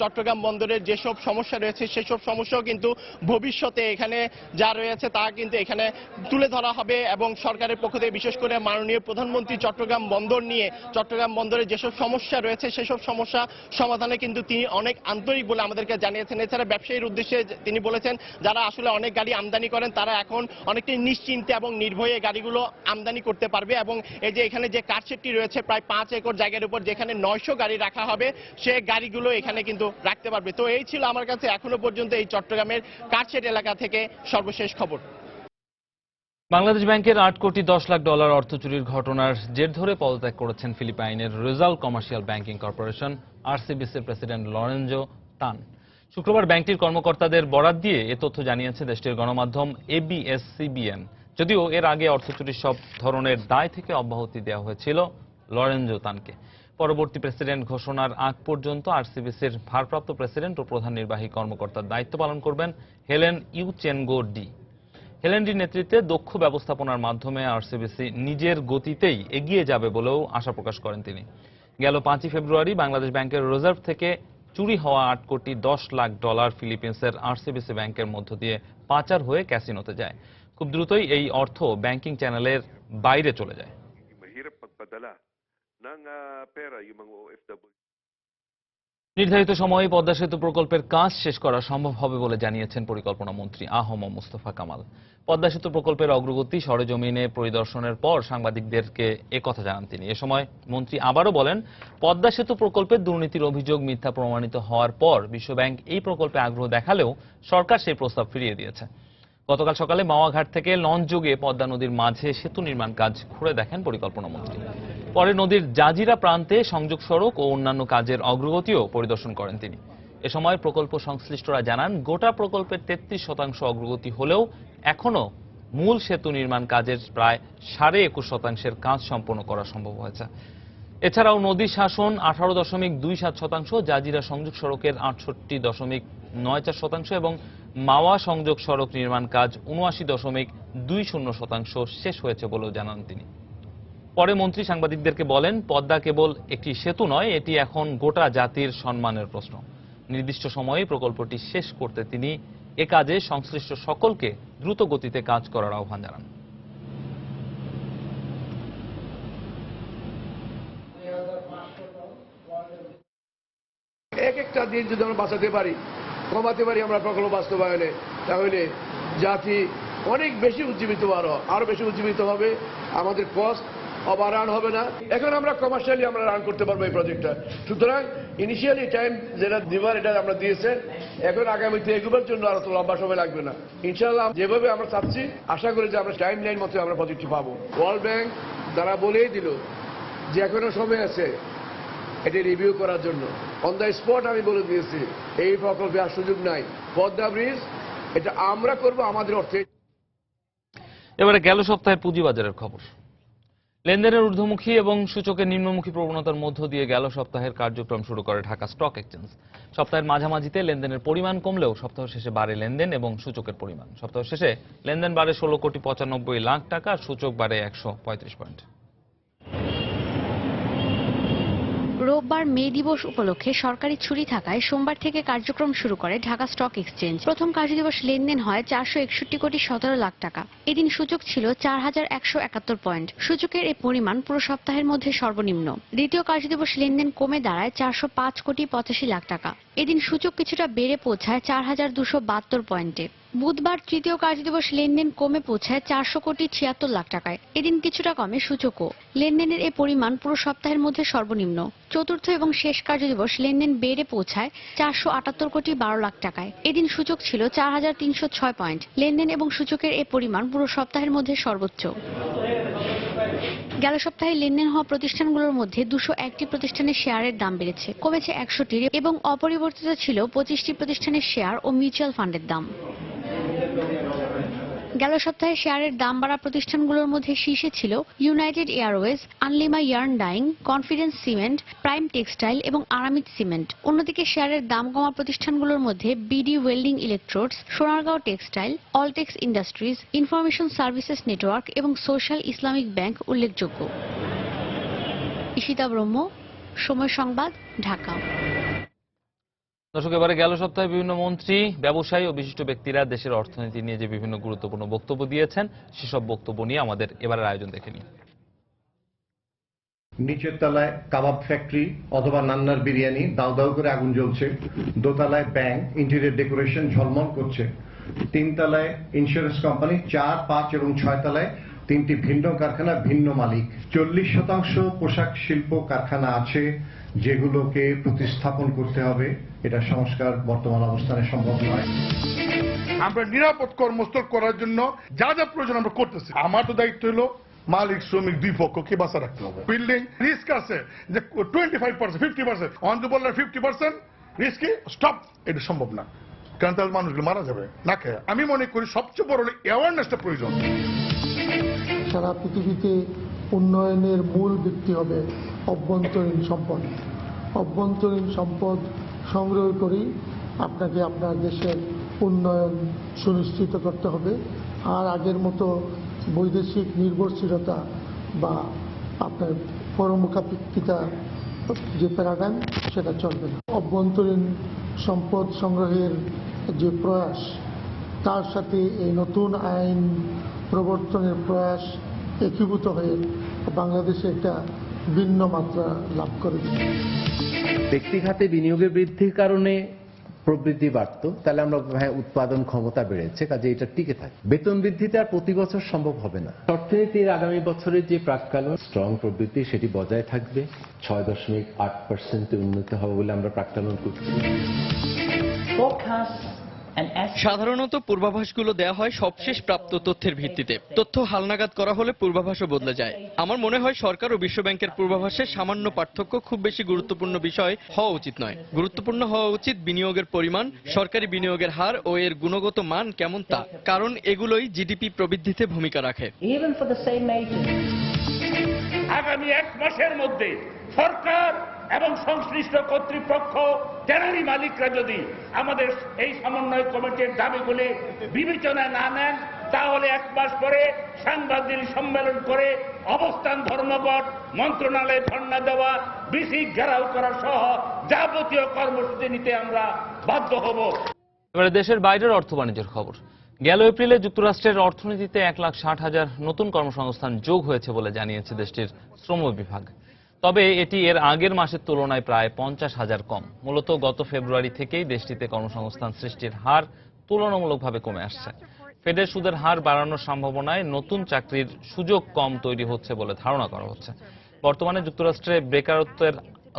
চট্টগ্রাম বন্দরের যেসব সমস্যা রয়েছে সেসব সমস্যাও কিন্তু ভবিষ্যতে এখানে যা রয়েছে তা কিন্তু এখানে তুলে ধরা হবে এবং সরকারের পক্ষ থেকে বিশেষ করে মাননীয় প্রধানমন্ত্রী চট্টগ্রাম বন্দর নিয়ে চট্টগ্রাম বন্দরের যেসব সমস্যা রয়েছে সেসব সমস্যা সমাধানে কিন্তু তিনি অনেক আন্তরিক বলে আমাদেরকে জানিয়েছেন। এছাড়া ব্যবসায়ীর উদ্দেশ্যে তিনি বলেছেন যারা আসলে অনেক গাড়ি আমদানি করেন তারা এখন অনেকটাই নিশ্চিন্তে এবং নির্ভয়ে গাড়িগুলো আমদানি করতে পারবে এবং এই যে এখানে যে কার্ডশেডটি রয়েছে প্রায় 5 একর জায়গার উপর যেখানে 900 গাড়ি রাখা হবে সে গাড়িগুলো এখানে কিন্তু রাখতে পারবে। তো এই ছিল আমার কাছে এখনো পর্যন্ত এই চট্টগ্রামের কার্ডশেড এলাকা থেকে সর্বশেষ খবর।
বাংলাদেশ ব্যাংকের 8 কোটি 10 লাখ ডলার অর্থ চুরির ঘটনার জের ধরে পদত্যাগ করেছেন ফিলিপাইনের রিজাল কমার্শিয়াল ব্যাংকিং কর্পোরেশন আরসিবিসির প্রেসিডেন্ট লরেঞ্জো তান। শুক্রবার ব্যাংকটির কর্মকর্তাদের বরাত দিয়ে এ তথ্য জানিয়েছে দেশটির গণমাধ্যম ABS-CBN। যদিও এর আগে অর্থ চুরির সব ধরনের দায় থেকে অব্যাহতি দেওয়া হয়েছিল লরেঞ্জো তানকে। পরবর্তী প্রেসিডেন্ট ঘোষণার আগ পর্যন্ত আরসিবিসির ভারপ্রাপ্ত প্রেসিডেন্ট ও প্রধান নির্বাহী কর্মকর্তার দায়িত্ব পালন করবেন হেলেন ইউচেনগো ডি। হেলেনডির নেতৃত্বে দক্ষ ব্যবস্থাপনার মাধ্যমে আরসিবিসি নিজের গতিতেই এগিয়ে যাবে বলেও আশা প্রকাশ করেন তিনি। গেল 5 ফেব্রুয়ারি বাংলাদেশ ব্যাংকের রিজার্ভ থেকে চুরি হওয়া 8 কোটি 10 লাখ ডলার ফিলিপিন্সের আরসিবিসি ব্যাংকের মধ্য দিয়ে পাচার হয়ে ক্যাসিনোতে যায়। খুব দ্রুতই এই অর্থ ব্যাংকিং চ্যানেলের বাইরে চলে যায়। নির্ধারিত সময়ে পদ্মা সেতু প্রকল্পের কাজ শেষ করা সম্ভব হবে বলে জানিয়েছেন পরিকল্পনা মন্ত্রী আ.হ.ম মুস্তফা কামাল। পদ্মা সেতু প্রকল্পের অগ্রগতি সরেজমিনে পরিদর্শনের পর সাংবাদিকদেরকে একথা জানান তিনি। এ সময় মন্ত্রী আবারও বলেন, পদ্মা সেতু প্রকল্পের দুর্নীতির অভিযোগ মিথ্যা প্রমাণিত হওয়ার পর বিশ্বব্যাংক এই প্রকল্পে আগ্রহ দেখালেও সরকার সেই প্রস্তাব ফিরিয়ে দিয়েছে। গতকাল সকালে মাওয়াঘাট থেকে লঞ্চ যোগে পদ্মা নদীর মাঝে সেতু নির্মাণ কাজ ঘুরে দেখেন পরিকল্পনা মন্ত্রী। পরে নদীর জাজিরা প্রান্তে সংযোগ সড়ক ও অন্যান্য কাজের অগ্রগতিও পরিদর্শন করেন তিনি। এ সময় প্রকল্প সংশ্লিষ্টরা জানান, গোটা প্রকল্পের 33% অগ্রগতি হলেও এখনও মূল সেতু নির্মাণ কাজের প্রায় 21.5% কাজ সম্পন্ন করা সম্ভব হয়েছে। এছাড়াও নদী শাসন 18.27%, জাজিরা সংযোগ সড়কের 68.94% এবং মাওয়া সংযোগ সড়ক নির্মাণ কাজ 79.20% শেষ হয়েছে বলেও জানান তিনি। পরে মন্ত্রী সাংবাদিকদেরকে বলেন, পদ্মা কেবল একটি সেতু নয়, এটি এখন গোটা জাতির সম্মানের প্রশ্ন। নির্দিষ্ট সময়ে প্রকল্পটি শেষ করতে তিনি এ কাজে সংশ্লিষ্ট সকলকে দ্রুত গতিতে কাজ করার আহ্বান জানান।
এক একটা দিন যদি আমরা বাঁচাতে পারি, কমাতে পারি আমরা প্রকল্প বাস্তবায়নে, তাহলে জাতি অনেক বেশি উজ্জীবিত আরো বেশি উজ্জীবিত হবে। আমাদের কস্ট ওভাররান হবে না। এখন আমরা কমার্শিয়ালি আমরা রান করতে পারবো এই প্রজেক্টটা। সুতরাং ইনিশিয়ালি টাইম যেটা দিবার এটা আমরা দিয়েছেন, এখন আগামীতে এগুলোর জন্য আরো তো লম্বা সময় লাগবে না। ইনশাআল্লাহ যেভাবে আমরা চাচ্ছি, আশা করি যে আমরা টাইম লাইন মতো আমরা প্রজেক্টটি পাবো। ওয়ার্ল্ড ব্যাংক তারা বলেই দিল যে এখনো সময় আছে এটি রিভিউ করার জন্য। অন দ্য স্পট আমি বলে দিয়েছি এই প্রকল্পে আর সুযোগ নাই। পদ্মা ব্রিজ এটা আমরা করব আমাদের অর্থে।
এবারে গেল সপ্তাহের পুঁজিবাজারের খবর। লেনদেনের ঊর্ধ্বমুখী এবং সূচকের নিম্নমুখী প্রবণতার মধ্য দিয়ে গেল সপ্তাহের কার্যক্রম শুরু করে ঢাকা স্টক এক্সচেঞ্জ। সপ্তাহের মাঝামাঝিতে লেনদেনের পরিমাণ কমলেও সপ্তাহ শেষে বাড়ে লেনদেন এবং সূচকের পরিমাণ। সপ্তাহ শেষে লেনদেন বাড়ে 16.95 কোটি টাকা, সূচক বাড়ে 135 পয়েন্ট।
রোববার মে দিবস উপলক্ষে সরকারি ছুটি থাকায় সোমবার থেকে কার্যক্রম শুরু করে ঢাকা স্টক এক্সচেঞ্জ। প্রথম কার্যদিবস লেনদেন হয় 461.17 লাখ টাকা। এদিন সূচক ছিল 4171 পয়েন্ট। সূচকের এই পরিমাণ পুরো সপ্তাহের মধ্যে সর্বনিম্ন। দ্বিতীয় কার্যদিবস লেনদেন কমে দাঁড়ায় 405.85 লাখ টাকা। এদিন সূচক কিছুটা বেড়ে পৌঁছায় 4272 পয়েন্টে। বুধবার তৃতীয় কার্যদিবস লেনদেন কমে পৌঁছায় 400.76 লাখ টাকায়। এদিন কিছুটা কমে সূচকও। লেনদেনের এই পরিমাণ পুরো সপ্তাহের মধ্যে সর্বনিম্ন। চতুর্থ এবং শেষ কার্যদিবস লেনদেন বেড়ে পৌঁছায় 478.12 লাখ টাকায়। এদিন সূচক ছিল 4306 পয়েন্ট। লেনদেন এবং সূচকের এই পরিমাণ পুরো সপ্তাহের মধ্যে সর্বোচ্চ। গেল সপ্তাহে লেনদেন হওয়া প্রতিষ্ঠানগুলোর মধ্যে 201টি প্রতিষ্ঠানের শেয়ারের দাম বেড়েছে, কমেছে 100টির এবং অপরিবর্তিত ছিল 25টি প্রতিষ্ঠানের শেয়ার ও মিউচুয়াল ফান্ডের দাম। গেল সপ্তাহে শেয়ারের দাম বাড়া প্রতিষ্ঠানগুলোর মধ্যে শীর্ষে ছিল United Airways, Unlima yarn dyeing, Confidence cement, Prime Textile এবং আরামিদ সিমেন্ট। অন্যদিকে শেয়ারের দাম কমা প্রতিষ্ঠানগুলোর মধ্যে BD welding electrodes, Sonargaon textile, Alltex industries, information services network এবং সোশ্যাল ইসলামিক ব্যাংক উল্লেখযোগ্য। ঈশিতা ব্রহ্ম, সময় সংবাদ, ঢাকা।
দর্শক, এবারে গেল সপ্তাহে বিভিন্ন মন্ত্রী, ব্যবসায়ী ও বিশিষ্ট ব্যক্তিরা দেশের অর্থনীতি নিয়ে যে বিভিন্ন গুরুত্বপূর্ণ বক্তব্য দিয়েছেন, সেসব বক্তব্য নিয়ে আমাদের এবারের আয়োজন দেখে নিন।
নিচের তলায় কাবাব ফ্যাক্টরি অথবা নান্নার বিরিয়ানি, দাউ দাউ করে আগুন জ্বলছে। দোতলায় ব্যাংক, ইন্টেরিয়র ডেকোরেশন ঝলমল করছে। 3 তলায় ইন্স্যুরেন্স কোম্পানি, 4, 5 এবং 6 তলায় 3টি ভিন্ন কারখানা, ভিন্ন মালিক। 40% পোশাক শিল্প কারখানা আছে যেগুলোকে প্রতিস্থাপন করতে হবে। এটা সংস্কার বর্তমান অবস্থানে সম্ভব নয়।
আমরা নিরাপদ কর্মস্থল করার জন্য যা যা প্রয়োজন আমরা করতেছি। আমার তো দায়িত্ব হলো মালিক শ্রমিক দুই পক্ষকে বাঁচা রাখতে হবে। বিল্ডিং রিস্ক আছে যে 25%, 50%, অন্তত বললে 50% রিস্কে স্টপ, এটা সম্ভব না, কারণ তাহলে মানুষগুলো মারা যাবে না খেয়ে। আমি মনে করি সবচেয়ে বড় অ্যাওয়ারনেসটা প্রয়োজন।
সারা পৃথিবীতে উন্নয়নের মূল ভিত্তি হবে অভ্যন্তরীণ সম্পদ। অভ্যন্তরীণ সম্পদ সংগ্রহ করেই আপনাকে আপনার দেশের উন্নয়ন সুনিশ্চিত করতে হবে। আর আগের মতো বৈদেশিক নির্ভরশীলতা বা আপনার পরমুখাপেক্ষিতা যে প্যারাডাইম, সেটা চলবে না। অভ্যন্তরীণ সম্পদ সংগ্রহের যে প্রয়াস, তার সাথে এই নতুন আইন প্রবর্তনের প্রয়াস একীভূত হয়ে বাংলাদেশে একটা ভিন্ন মাত্রা লাভ করে।
ব্যক্তিখাতে বিনিয়োগের বৃদ্ধির কারণে প্রবৃদ্ধি বাড়তো, তাহলে আমরা উৎপাদন ক্ষমতা বেড়েছে, কাজে এটা টিকে থাকে। বেতন বৃদ্ধিতে আর প্রতি বছর সম্ভব হবে না। অর্থনীতির আগামী বছরের যে প্রাক্কালন স্ট্রং প্রবৃদ্ধি সেটি বজায় থাকবে, 6.8% উন্নতি হবে বলে আমরা প্রাক্কালন করছি।
সাধারণত পূর্বাভাসগুলো দেয়া হয় সবশেষ প্রাপ্ত তথ্যের ভিত্তিতে। তথ্য হালনাগাদ করা হলে পূর্বাভাসও বদলে যায়। আমার মনে হয় সরকার ও বিশ্বব্যাংকের পূর্বাভাসে সামান্য পার্থক্য খুব বেশি গুরুত্বপূর্ণ বিষয় হওয়া উচিত নয়। গুরুত্বপূর্ণ হওয়া উচিত বিনিয়োগের পরিমাণ, সরকারি বিনিয়োগের হার ও এর গুণগত মান কেমন তা, কারণ এগুলোই জিডিপি প্রবৃদ্ধিতে ভূমিকা রাখে।
আগামী 1 মাসের মধ্যে সরকার এবং সংশ্লিষ্ট কর্তৃপক্ষ ট্যানারি মালিকরা যদি আমাদের এই সমন্বয় কমিটির দাবিগুলি বিবেচনায় না নেন, তাহলে 1 মাস পরে সাংবাদিক সম্মেলন করে অবস্থান ধর্মঘট, মন্ত্রণালয়ে ধর্ণা দেওয়া, বিসি ঘেরাও করা সহ যাবতীয় কর্মসূচি নিতে আমরা বাধ্য হব।
এবারে দেশের বাইরের অর্থ বাণিজ্যের খবর। গেল এপ্রিলে যুক্তরাষ্ট্রের অর্থনীতিতে 1,60,000 নতুন কর্মসংস্থান যোগ হয়েছে বলে জানিয়েছে দেশটির শ্রম বিভাগ। তবে এটি এর আগের মাসের তুলনায় প্রায় 50,000 কম। মূলত গত ফেব্রুয়ারি থেকেই দেশটিতে কর্মসংস্থান সৃষ্টির হার তুলনামূলকভাবে কমে আসছে। ফেডের সুদের হার বাড়ানোর সম্ভাবনায় নতুন চাকরির সুযোগ কম তৈরি হচ্ছে বলে ধারণা করা হচ্ছে। বর্তমানে যুক্তরাষ্ট্রে বেকারত্বের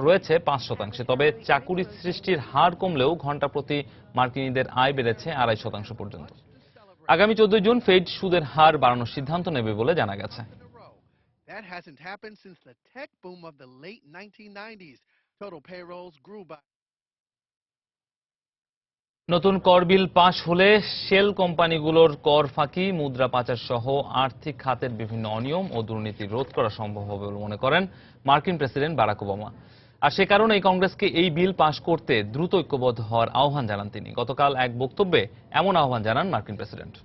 রয়েছে 5%, তবে চাকুরি সৃষ্টির হার কমলেও ঘন্টা প্রতি মার্কিনীদের আয় বেড়েছে 2.5% পর্যন্ত। আগামী 14 জুন ফেড সুদের হার বাড়ানোর সিদ্ধান্ত নেবে বলে জানা গেছে।
That hasn't happened since the tech boom of the late 1990s. Total payrolls grew by.
নতুন কর বিল পাশ হলে শেল কোম্পানিগুলোর কর ফাঁকি, মুদ্রা পাচার সহ আর্থিক খাতের বিভিন্ন অনিয়ম ও দুর্নীতি রোধ করা সম্ভব হবে বলে মনে করেন মার্কিন প্রেসিডেন্ট বারাক ওবামা। আর সে কারণেই কংগ্রেসকে এই বিল পাশ করতে দ্রুত ঐক্যবদ্ধ হওয়ার আহ্বান জানান তিনি। গতকাল এক বক্তব্যে এমন আহ্বান জানান মার্কিন প্রেসিডেন্ট।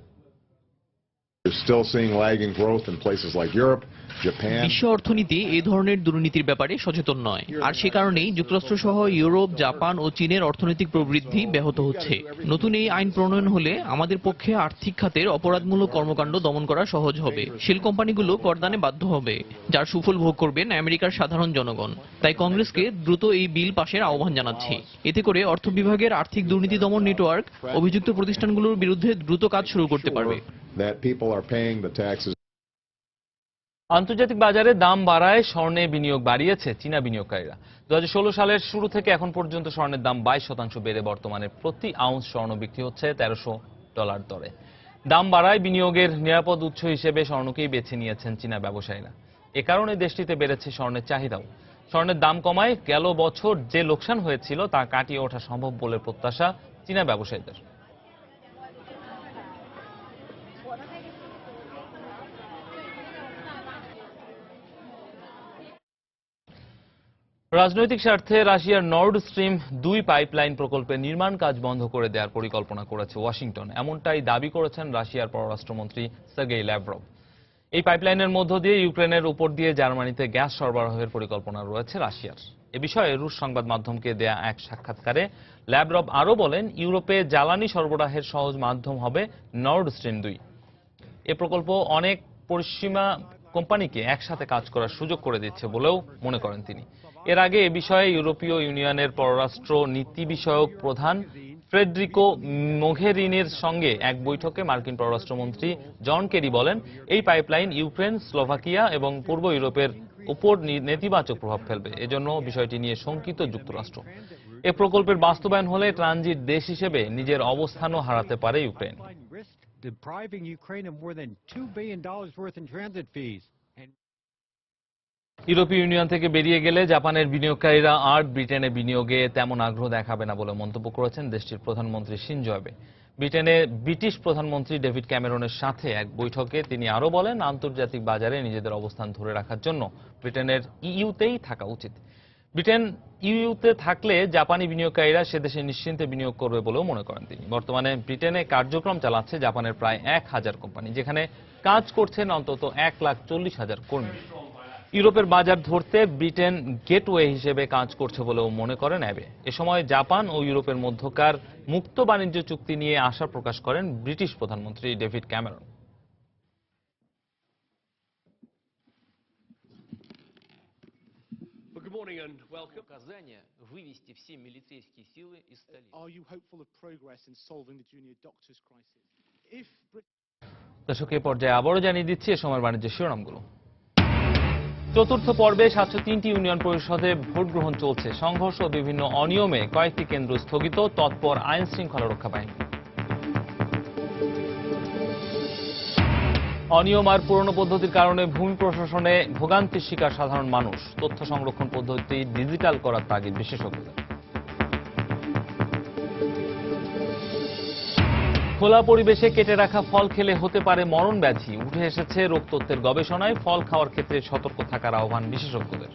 বিশ্ব অর্থনীতি এই ধরনের দুর্নীতির ব্যাপারে সচেতন নয়, আর সে কারণেই যুক্তরাষ্ট্র সহ ইউরোপ, জাপান ও চীনের অর্থনৈতিক প্রবৃদ্ধি ব্যাহত হচ্ছে। নতুন এই আইন প্রণয়ন হলে আমাদের পক্ষে আর্থিক খাতের অপরাধমূলক কর্মকাণ্ড দমন করা সহজ হবে। শেল কোম্পানিগুলো করদানে বাধ্য হবে, যার সুফল ভোগ করবেন আমেরিকার সাধারণ জনগণ। তাই কংগ্রেসকে দ্রুত এই বিল পাশের আহ্বান জানাচ্ছি। এতে করে অর্থ বিভাগের আর্থিক দুর্নীতি দমন নেটওয়ার্ক অভিযুক্ত প্রতিষ্ঠানগুলোর বিরুদ্ধে দ্রুত কাজ শুরু করতে পারবে।
আন্তর্জাতিক বাজারে দাম বাড়ায় স্বর্ণে বিনিয়োগ বাড়িয়েছে চীনা বিনিয়োগকারীরা। 2016 সালের শুরু থেকে এখন পর্যন্ত স্বর্ণের দাম 22% বেড়ে বর্তমানে প্রতি আউন্স স্বর্ণ বিক্রি হচ্ছে $1300 দরে। দাম বাড়ায় বিনিয়োগের নিরাপদ উৎস হিসেবে স্বর্ণকেই বেছে নিয়েছেন চীনা ব্যবসায়ীরা। এ কারণে দেশটিতে বেড়েছে স্বর্ণের চাহিদাও। স্বর্ণের দাম কমায় গেল বছর যে লোকসান হয়েছিল তা কাটিয়ে ওঠা সম্ভব বলে প্রত্যাশা চীনা ব্যবসায়ীদের। রাজনৈতিক স্বার্থে রাশিয়ার নর্ড স্ট্রিম 2 পাইপলাইন প্রকল্পের নির্মাণ কাজ বন্ধ করে দেওয়ার পরিকল্পনা করেছে ওয়াশিংটন, এমনটাই দাবি করেছেন রাশিয়ার পররাষ্ট্রমন্ত্রী সার্গেই ল্যাভরভ। এই পাইপলাইনের মধ্য দিয়ে ইউক্রেনের উপর দিয়ে জার্মানিতে গ্যাস সরবরাহের পরিকল্পনা রয়েছে রাশিয়ার। এ বিষয়ে রুশ সংবাদ মাধ্যমকে দেয়া এক সাক্ষাৎকারে ল্যাভরভ আরও বলেন, ইউরোপে জ্বালানি সরবরাহের সহজ মাধ্যম হবে নর্ড স্ট্রিম 2। এ প্রকল্প অনেক পশ্চিমা কোম্পানিকে একসাথে কাজ করার সুযোগ করে দিচ্ছে বলেও মনে করেন তিনি। এর আগে এ বিষয়ে ইউরোপীয় ইউনিয়নের পররাষ্ট্র নীতি বিষয়ক প্রধান ফ্রেডরিকো মোঘেরিনির সঙ্গে এক বৈঠকে মার্কিন পররাষ্ট্রমন্ত্রী জন কেরি বলেন, এই পাইপলাইন ইউক্রেন, স্লোভাকিয়া এবং পূর্ব ইউরোপের উপর নেতিবাচক প্রভাব ফেলবে। এজন্য বিষয়টি নিয়ে শঙ্কিত যুক্তরাষ্ট্র। এ প্রকল্পের বাস্তবায়ন হলে ট্রানজিট দেশ হিসেবে নিজের অবস্থানও হারাতে পারে Ukraine.
depriving Ukraine of more than $2 billion worth in transit fees.
ইউরোপীয় ইউনিয়ন থেকে বেরিয়ে গেলে জাপানের বিনিয়োগকারীরা আর ব্রিটেনে বিনিয়োগে তেমন আগ্রহ দেখাবে না বলে মন্তব্য করেছেন দেশটির প্রধানমন্ত্রী শিনজো আবে। ব্রিটেনে ব্রিটিশ প্রধানমন্ত্রী ডেভিড ক্যামেরনের সাথে এক বৈঠকে তিনি আরও বলেন, আন্তর্জাতিক বাজারে নিজেদের অবস্থান ধরে রাখার জন্য ব্রিটেনের ইইউতেই থাকা উচিত। ব্রিটেন ইইউতে থাকলে জাপানি বিনিয়োগকারীরা সে দেশে নিশ্চিন্তে বিনিয়োগ করবে বলেও মনে করেন তিনি। বর্তমানে ব্রিটেনে কার্যক্রম চালাচ্ছে জাপানের প্রায় 1000 কোম্পানি, যেখানে কাজ করছেন অন্তত 1,40,000 কর্মী। ইউরোপের বাজার ধরতে ব্রিটেন গেটওয়ে হিসেবে কাজ করছে বলেও মনে করেন অ্যাবে। এ সময় জাপান ও ইউরোপের মধ্যকার মুক্ত বাণিজ্য চুক্তি নিয়ে আশা প্রকাশ করেন ব্রিটিশ প্রধানমন্ত্রী David Cameron.
указания вывести все милицейские силы из столицы.
Are you hopeful of progress in solving the junior doctors crisis? If
দর্শক, এই পর্যায়ে আবারও জানিয়ে দিচ্ছি এ সময়ের বাণিজ্যের শিরোনামগুলো। চতুর্থ পর্বে 703টি ইউনিয়ন পরিষদে ভোট গ্রহণ চলছে। সংঘর্ষ ও বিভিন্ন অনিয়মে কয়েকটি কেন্দ্র স্থগিত, তৎপর আইন শৃঙ্খলা রক্ষা বাহিনী। অনিয়ম আর পুরনো পদ্ধতির কারণে ভূমি প্রশাসনে ভোগান্তির শিকার সাধারণ মানুষ। তথ্য সংরক্ষণ পদ্ধতি ডিজিটাল করার তাগিদ বিশেষজ্ঞদের। খোলা পরিবেশে কেটে রাখা ফল খেলে হতে পারে মরণ ব্যাধি। উঠে এসেছে রোগতত্ত্বের গবেষণায়। ফল খাওয়ার ক্ষেত্রে সতর্ক থাকার আহ্বান বিশেষজ্ঞদের।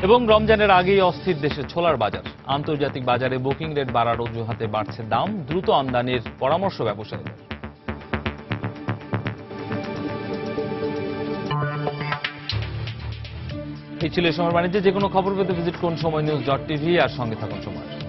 এবং রমজানের আগেই অস্থির দেশের ছোলার বাজার। আন্তর্জাতিক বাজারে বুকিং রেট বাড়ার অজুহাতে বাড়ছে দাম। দ্রুত আমদানির পরামর্শ ব্যবসায়ীদের। এই ছিল এই সময়ের বাণিজ্যে। যে কোনো খবর পেতে ভিজিট করুন সময় নিউজ.tv আর সঙ্গে থাকুন সময়।